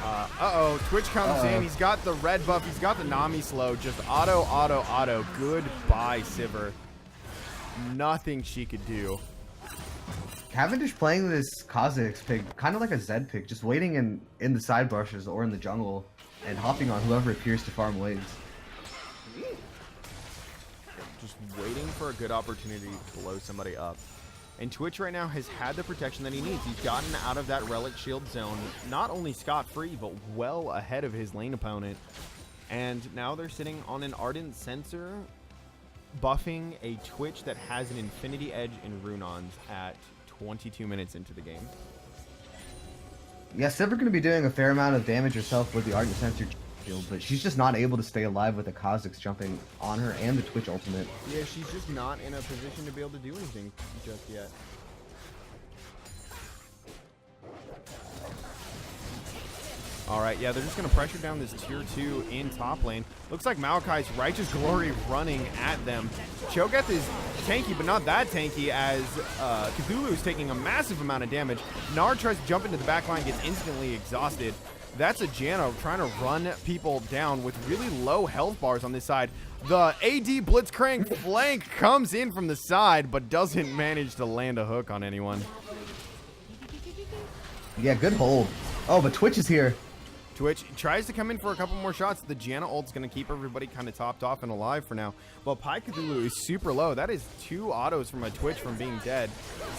Uh-oh, Twitch comes in. He's got the red buff. He's got the Nami slow. Just auto, auto, auto. Goodbye, Sivir. Nothing she could do. Cavendish playing this Kha'Zix pick, kind of like a Zed pick, just waiting in the side brushes or in the jungle and hopping on whoever appears to farm waves. Just waiting for a good opportunity to blow somebody up. And Twitch right now has had the protection that he needs. He's gotten out of that Relic Shield zone, not only scot-free, but well ahead of his lane opponent. And now they're sitting on an Ardent Sensor, buffing a Twitch that has an Infinity Edge in Runons at 22 minutes into the game. Yeah, Sivir going to be doing a fair amount of damage herself with the Ardent Sensor shield, but she's just not able to stay alive with the Kha'Zix jumping on her and the Twitch ultimate. Yeah, she's just not in a position to be able to do anything just yet. All right, yeah, they're just going to pressure down this tier 2 in top lane. Looks like Maokai's Righteous Glory running at them. Cho'Gath is tanky, but not that tanky, as Cthulhu is taking a massive amount of damage. Gnar tries to jump into the back line, gets instantly exhausted. That's a Janna trying to run people down with really low health bars on this side. The AD Blitzcrank flank comes in from the side, but doesn't manage to land a hook on anyone. Yeah, good hold. Oh, but Twitch is here. Twitch tries to come in for a couple more shots. The Janna ult's going to keep everybody kind of topped off and alive for now. But Pi Cthulhu is super low. That is 2 autos from a Twitch from being dead.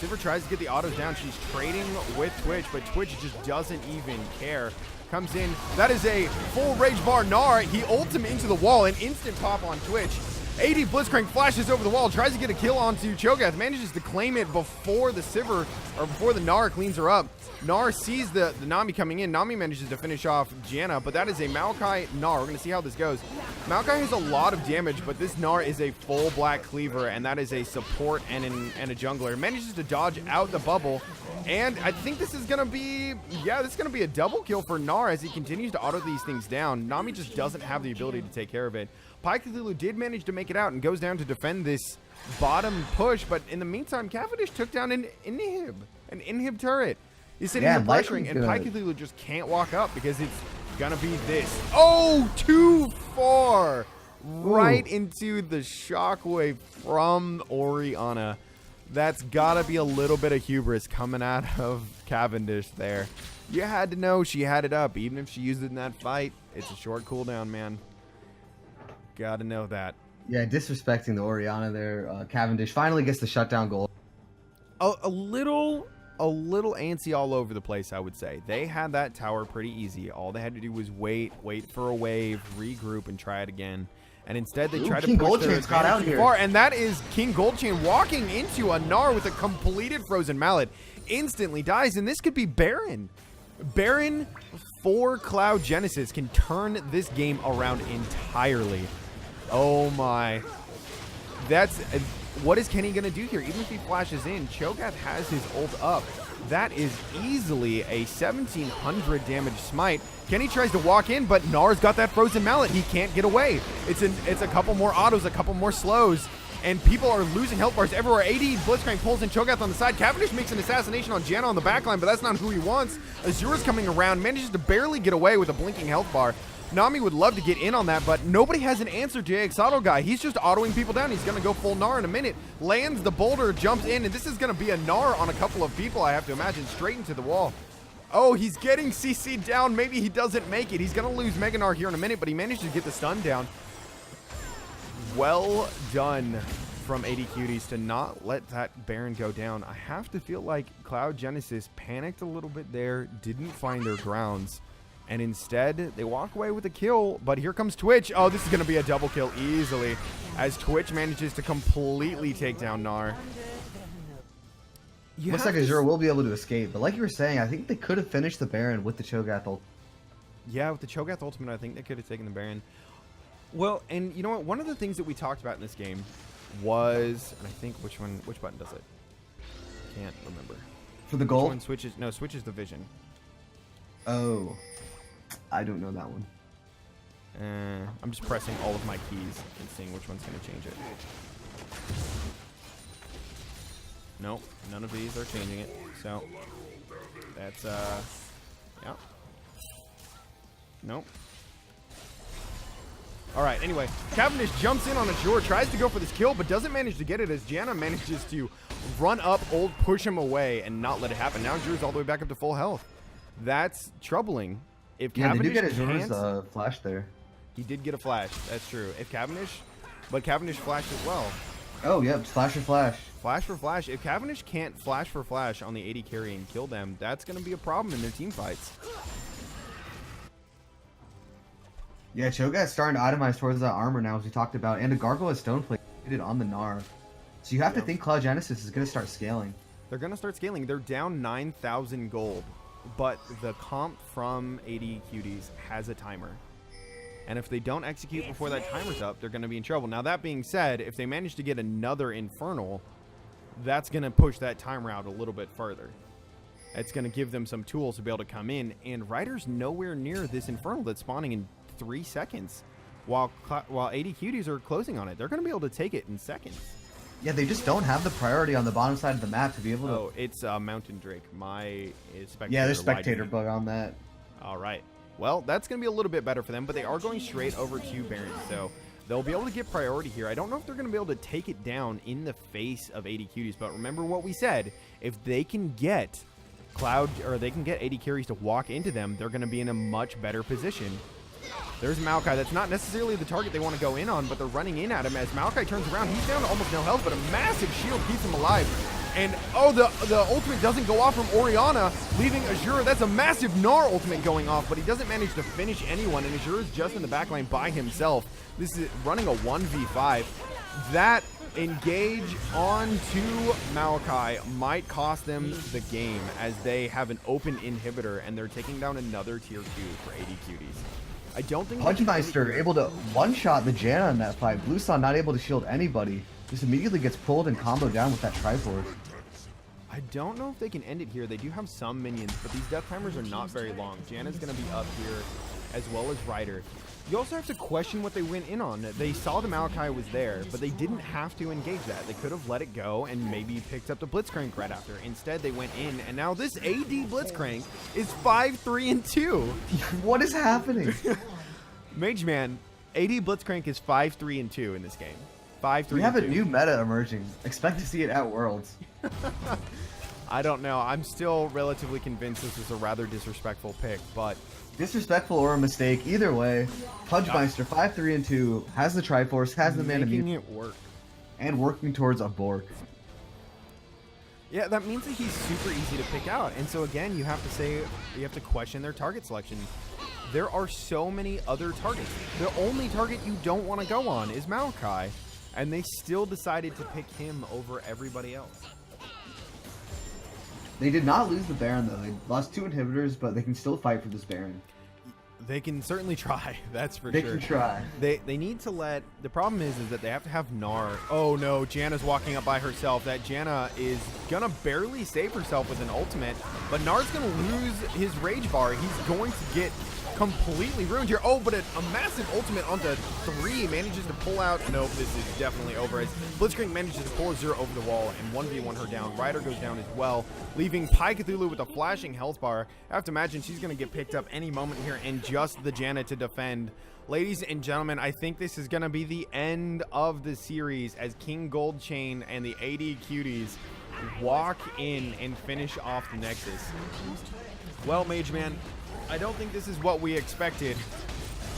Sivir tries to get the autos down. She's trading with Twitch, but Twitch just doesn't even care. Comes in. That is a full Rage Bar Gnar. He ults him into the wall. An instant pop on Twitch. AD Blitzcrank flashes over the wall, tries to get a kill onto Cho'Gath, manages to claim it before the Sivir, or before the Gnar cleans her up. Gnar sees the Nami coming in. Nami manages to finish off Janna, but that is a Maokai Gnar. We're going to see how this goes. Maokai has a lot of damage, but this Gnar is a full Black Cleaver, and that is a support and a jungler. Manages to dodge out the bubble, and I think this is going to be, yeah, this is going to be a double kill for Gnar as he continues to auto these things down. Nami just doesn't have the ability to take care of it. Pi Cthulhu did manage to make it out and goes down to defend this bottom push, but in the meantime, Cavendish took down an inhib turret. He's sitting here pressuring, and Pi Cthulhu just can't walk up because it's gonna be this. Oh, too far! Right into the shockwave from Orianna. That's gotta be a little bit of hubris coming out of Cavendish there. You had to know she had it up, even if she used it in that fight. It's a short cooldown, man. Gotta know that. Yeah, disrespecting the Orianna there. Cavendish finally gets the shutdown goal. A little antsy all over the place, I would say. They had that tower pretty easy. All they had to do was wait for a wave, regroup, and try it again. And instead, they tried to push their advantage too far. And that is King Goldchain walking into a Gnar with a completed Frozen Mallet. Instantly dies, and this could be Baron. Baron for Cloud Genesis can turn this game around entirely. Oh my. That's what is Kenny gonna do here? Even if he flashes in, Cho'Gath has his ult up. That is easily a 1700 damage smite. Kenny tries to walk in, but Gnar's got that Frozen Mallet. He can't get away. It's a couple more autos, a couple more slows, and people are losing health bars everywhere. AD Blitzcrank pulls in Cho'Gath on the side. Cavendish makes an assassination on Janna on the backline, but that's not who he wants. Azure's coming around, manages to barely get away with a blinking health bar. Nami would love to get in on that, but nobody has an answer to Exoto guy. He's just autoing people down. He's going to go full Gnar in a minute. Lands the boulder, jumps in, and this is going to be a Gnar on a couple of people, I have to imagine, straight into the wall. Oh, he's getting CC'd down. Maybe he doesn't make it. He's going to lose Mega Gnar here in a minute, but he managed to get the stun down. Well done from AD Cuties to not let that Baron go down. I have to feel like Cloud Genesis panicked a little bit there, didn't find their grounds. And instead, they walk away with a kill, but here comes Twitch. Oh, this is going to be a double kill easily, as Twitch manages to completely take down Gnar. Looks like Azure will be able to escape, but like you were saying, I think they could have finished the Baron with the Cho'Gath ult. Yeah, with the Cho'Gath ultimate, I think they could have taken the Baron. Well, and you know what? One of the things that we talked about in this game was, and I think which button does it? Can't remember. For the Which gold? one switches? No, switches the vision. Oh, I don't know that one. I'm just pressing all of my keys and seeing which one's going to change it. Nope, none of these are changing it. So that's yeah. Nope. All right, anyway, Cavendish jumps in on Azure, tries to go for this kill, but doesn't manage to get it as Janna manages to run up, ult, push him away, and not let it happen. Now Azure's all the way back up to full health. That's troubling. If Yeah, Cavendish they do get Azure's can't- flash there. He did get a flash, that's true. If Cavendish, but Cavendish flashed as well. Oh, yep, flash for flash. Flash for flash. If Cavendish can't flash for flash on the AD carry and kill them, that's going to be a problem in their team fights. Yeah, Cho'Gath's starting to itemize towards that armor now, as we talked about, and a Gargoyle Stoneplate on the Gnar. So you have to think Cloud Genesis is going to start scaling. They're going to start scaling. They're down 9,000 gold, but the comp from AD Cuties has a timer. And if they don't execute before that timer's up, they're going to be in trouble. Now, that being said, if they manage to get another Infernal, that's going to push that timer out a little bit further. It's going to give them some tools to be able to come in. And Ryder's nowhere near this Infernal that's spawning in 3 seconds. While AD Cuties are closing on it, they're going to be able to take it in seconds. Yeah, they just don't have the priority on the bottom side of the map to be able to... Oh, it's Mountain Drake. My spectator. Yeah, there's lied to spectator me. bug on that. All right. Well, that's going to be a little bit better for them, but they are going straight over to Baron, so they'll be able to get priority here. I don't know if they're going to be able to take it down in the face of AD Cuties, but remember what we said. If they can get they can get AD carries to walk into them, they're going to be in a much better position. There's Maokai. That's not necessarily the target they want to go in on, but they're running in at him as Maokai turns around. He's down to almost no health, but a massive shield keeps him alive. And, oh, the ultimate doesn't go off from Orianna, leaving Azure. That's a massive Gnar ultimate going off, but he doesn't manage to finish anyone, and Azure is just in the backline by himself. This is running a 1v5. That engage onto Maokai might cost them the game, as they have an open inhibitor, and they're taking down another tier 2 for AD Cuties. I don't think Punchmeister able to one-shot the Janna in that fight. Blueson not able to shield anybody. Just immediately gets pulled and comboed down with that Triforce. I don't know if they can end it here. They do have some minions, but these death timers are not very long. Janna's going to be up here, as well as Ryder. You also have to question what they went in on. They saw the Maokai was there, but they didn't have to engage that. They could have let it go and maybe picked up the Blitzcrank right after. Instead, they went in, and now this AD Blitzcrank is 5-3-2. What is happening? Mage Man, AD Blitzcrank is 5-3-2 in this game. 5-3-2. We have a new meta emerging. Expect to see it at Worlds. I don't know. I'm still relatively convinced this is a rather disrespectful pick, but... Disrespectful or a mistake, either way, Punchmeister 5-3-2 has the Triforce, has the mana making mute, it work. and working towards a Bork. Yeah, that means that he's super easy to pick out. And so again, you have to question their target selection. There are so many other targets. The only target you don't want to go on is Maokai, and they still decided to pick him over everybody else. They did not lose the Baron though. They lost 2 inhibitors, but they can still fight for this Baron. They can certainly try, that's for They sure. can try. They need to let... The problem is that they have to have Gnar. Oh no, Janna's walking up by herself. That Janna is gonna barely save herself with an ultimate, but Gnar's gonna lose his rage bar. He's going to get completely ruined here. Oh, but a massive ultimate onto 3 manages to pull out. Nope, this is definitely over as Blitzcrank manages to pull Azure over the wall and 1v1 her down. Ryder goes down as well, leaving Pi Cthulhu with a flashing health bar. I have to imagine she's going to get picked up any moment here, and just the Janna to defend. Ladies and gentlemen, I think this is going to be the end of the series as King Goldchain and the AD Cuties walk in and finish off the Nexus. Well, Mage Man, I don't think this is what we expected,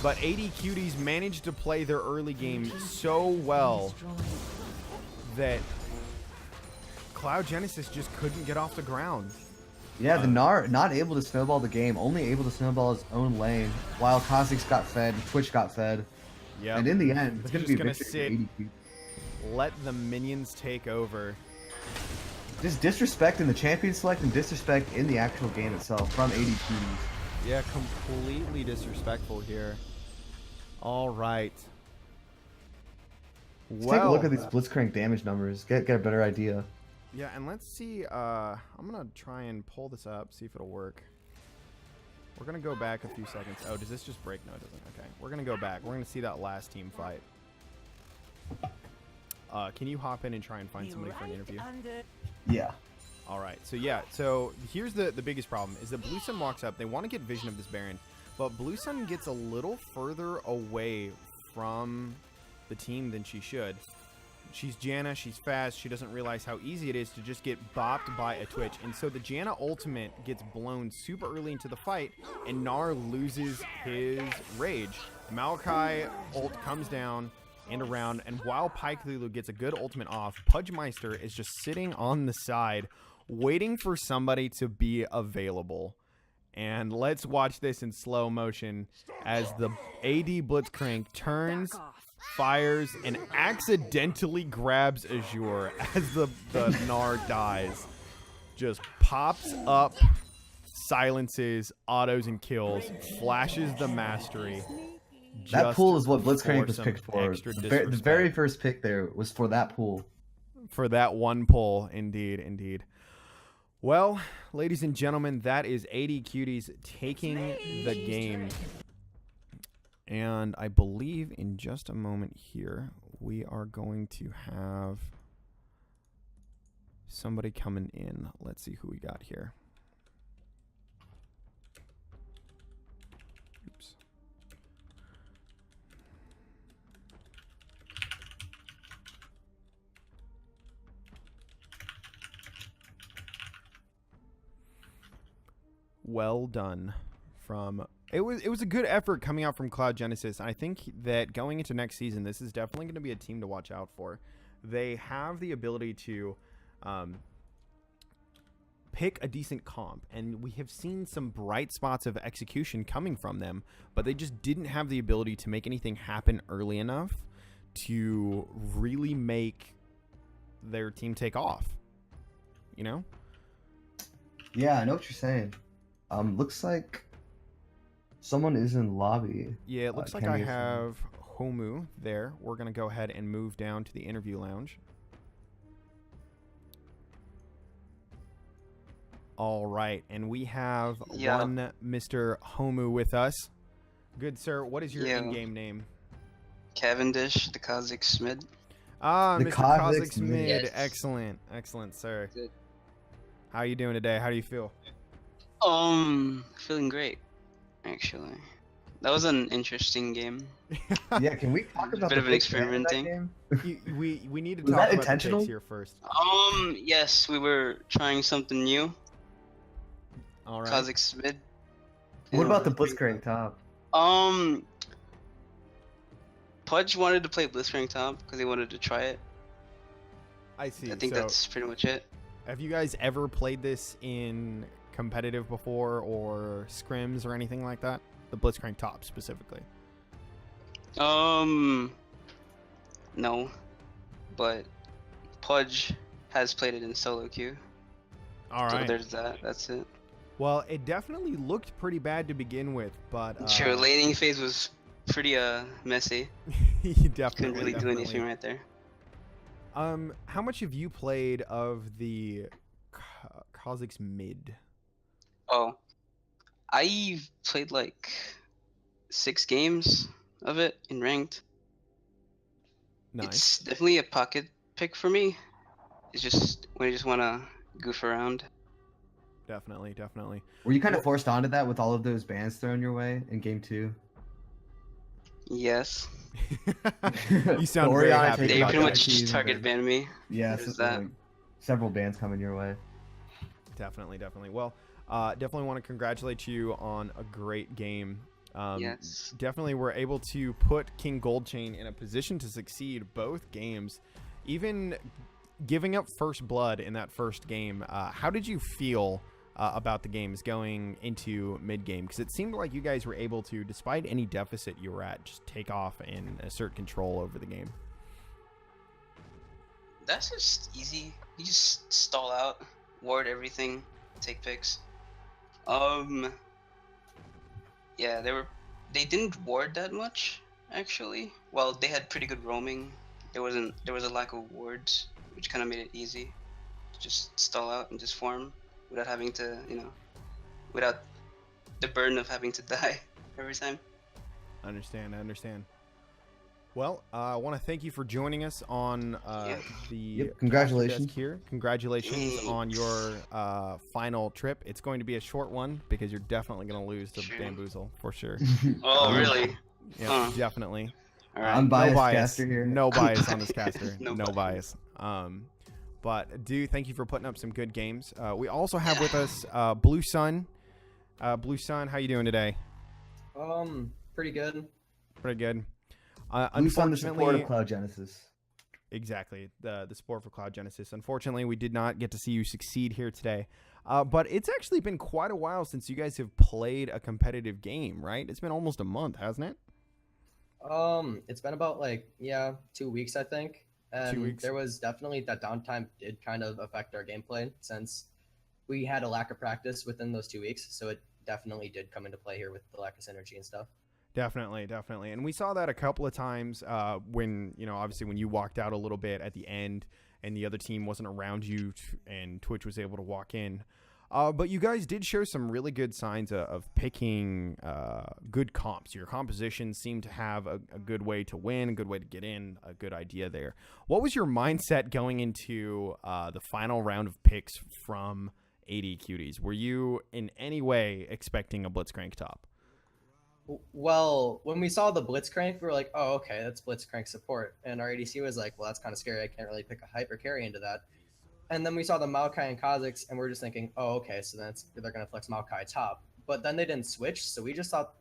but AD Cuties managed to play their early game so well that Cloud Genesis just couldn't get off the ground. Yeah, the Gnar not able to snowball the game, only able to snowball his own lane, while Kha'Zix got fed, Twitch got fed. Yeah. And in the end, it's They're going to be a just victory gonna for ADQ. Let the minions take over. Just disrespect in the champion select and disrespect in the actual game itself from ADQ. Yeah, completely disrespectful here. All right. Let's take a look Well, at these Blitzcrank damage numbers. Get a better idea. yeah, and let's see. I'm gonna try and pull this up, see if it'll work. We're gonna go back a few seconds. Oh, does this just break? No, it doesn't. Okay, we're gonna go back. We're gonna see that last team fight. Can you hop in and try and find somebody for an interview? Yeah. All right. So yeah. So here's the biggest problem is that Blue Sun walks up. They want to get vision of this Baron, but Blue Sun gets a little further away from the team than she should. She's Janna. She's fast. She doesn't realize how easy it is to just get bopped by a Twitch. And so the Janna ultimate gets blown super early into the fight, and Gnar loses his rage. Maokai ult comes down and around, and while Pyke Lulu gets a good ultimate off, Pudgemeister is just sitting on the side waiting for somebody to be available. And let's watch this in slow motion as the AD Blitzcrank turns, fires, and accidentally grabs Azure as the Gnar dies. Just pops up, silences, autos, and kills, flashes the mastery. That pool is what Blitzcrank was some picked for. extra The very first pick there was for that pool. For that one pull, indeed, indeed. Well, ladies and gentlemen, that is AD Cuties taking the game. And I believe in just a moment here, we are going to have somebody coming in. Let's see who we got here. Oops. Well done from it was a good effort coming out from Cloud Genesis. I think that going into next season, this is definitely going to be a team to watch out for. They have the ability to pick a decent comp, and we have seen some bright spots of execution coming from them, but they just didn't have the ability to make anything happen early enough to really make their team take off. You know? Yeah, I know what you're saying. Looks like someone is in lobby. Yeah, it looks like I have Homu there. We're going to go ahead and move down to the interview lounge. All right, and we have one Mr. Homu with us. Good sir, what is your in-game name? Cavendish, the Kazakh Smid. Ah, The Mr. Kazakh Kazakh Smid. Yes. Excellent, excellent, sir. Good. How are you doing today? How do you feel? Feeling great, actually. That was an interesting game. Yeah, can we talk about Bit the of an picks in that experimenting. game? We need to Was talk that about intentional? the picks here first. Yes, we were trying something new. All right. Kazakh Smid. What about the Blitzcrank top? Pudge wanted to play Blitzcrank top because he wanted to try it. I see. I think So, that's pretty much it. have you guys ever played this in competitive before, or scrims or anything like that? The Blitzcrank top specifically. No, but Pudge has played it in solo queue. All So right. there's that. That's it. Well, it definitely looked pretty bad to begin with, but Sure, laning phase was pretty messy. you definitely Couldn't really do anything right there. How much have you played of the Kazakh's mid? Oh, I played like 6 games of it in ranked. Nice. It's definitely a pocket pick for me. It's just when you just want to goof around. Definitely, definitely. Were you kind of forced onto that with all of those bans thrown your way in game 2? Yes. You sound Don't worry, very I happy. take They about pretty that much team, target but- banned me. Yeah, There's so, that. like, several bans coming your way. Definitely, definitely. Well, definitely want to congratulate you on a great game. Yes. Definitely were able to put King Goldchain in a position to succeed both games, even giving up first blood in that first game. How did you feel about the games going into mid-game? Because it seemed like you guys were able to, despite any deficit you were at, just take off and assert control over the game. That's just easy. You just stall out, ward everything, take picks. Yeah, they didn't ward that much actually. Well, they had pretty good roaming, there was a lack of wards, which kind of made it easy to just stall out and just farm without having to, without the burden of having to die every time. I understand. Well, I want to thank you for joining us on the Yep, congratulations. desk here. Congratulations on your final trip. It's going to be a short one because you're definitely going to lose to Sure. Bamboozle for sure. Oh, really? Yeah, definitely. All right. I'm biased no bias. caster here. No bias on this caster. No no bias. But thank you for putting up some good games. We also have with us Blue Sun. Blue Sun, how you doing today? Pretty good. Pretty good. Blue Sun, the support Unfortunately, of Cloud Genesis. exactly the support for Cloud Genesis. Unfortunately, we did not get to see you succeed here today. But it's actually been quite a while since you guys have played a competitive game, right? It's been almost a month, hasn't it? It's been about 2 weeks, I think. And 2 weeks. there was definitely that downtime did kind of affect our gameplay since we had a lack of practice within those 2 weeks. So it definitely did come into play here with the lack of synergy and stuff. Definitely. And we saw that a couple of times when, obviously when you walked out a little bit at the end and the other team wasn't around you and Twitch was able to walk in. But you guys did show some really good signs of picking good comps. Your composition seemed to have a good way to win, a good way to get in, a good idea there. What was your mindset going into the final round of picks from AD Cuties? Were you in any way expecting a Blitzcrank top? Well, when we saw the Blitzcrank, we were like, oh, okay, that's Blitzcrank support. And our ADC was like, well, that's kind of scary. I can't really pick a hyper carry into that. And then we saw the Maokai and Kha'Zix, and we're just thinking, oh, okay, so then they're going to flex Maokai top. But then they didn't switch, so we just thought,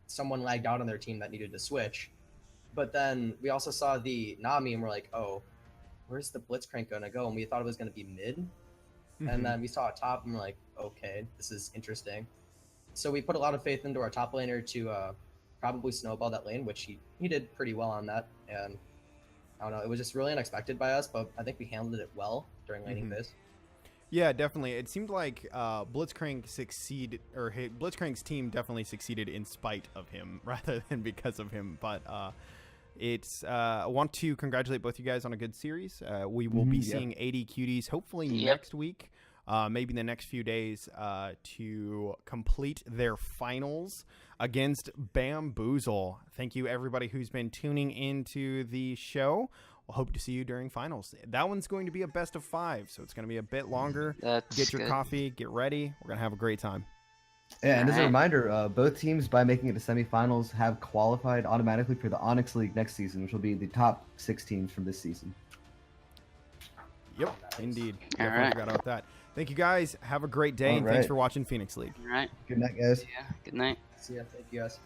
someone lagged out on their team that needed to switch. But then we also saw the Nami, and we're like, oh, where's the Blitzcrank going to go? And we thought it was going to be mid. Mm-hmm. And then we saw it top, and we're like, okay, this is interesting. So we put a lot of faith into our top laner to probably snowball that lane, which he did pretty well on that. And I don't know, it was just really unexpected by us, but I think we handled it well during laning phase. Yeah, definitely. It seemed like Blitzcrank Blitzcrank's team definitely succeeded in spite of him rather than because of him. But I want to congratulate both you guys on a good series. We will be seeing AD Cuties hopefully next week. Maybe in the next few days to complete their finals against Bamboozle. Thank you, everybody who's been tuning into the show. We'll hope to see you during finals. That one's going to be a best of 5, so it's going to be a bit longer. Get your coffee, get ready. We're going to have a great time. Yeah, and as a reminder, both teams, by making it to semifinals, have qualified automatically for the Onyx League next season, which will be the top 6 teams from this season. Yep, indeed. All Definitely right. forgot about that. Thank you, guys. Have a great day, and All thanks right. for watching Phoenix League. All right. Good night, guys. Yeah. Good night. See ya. Thank you, guys.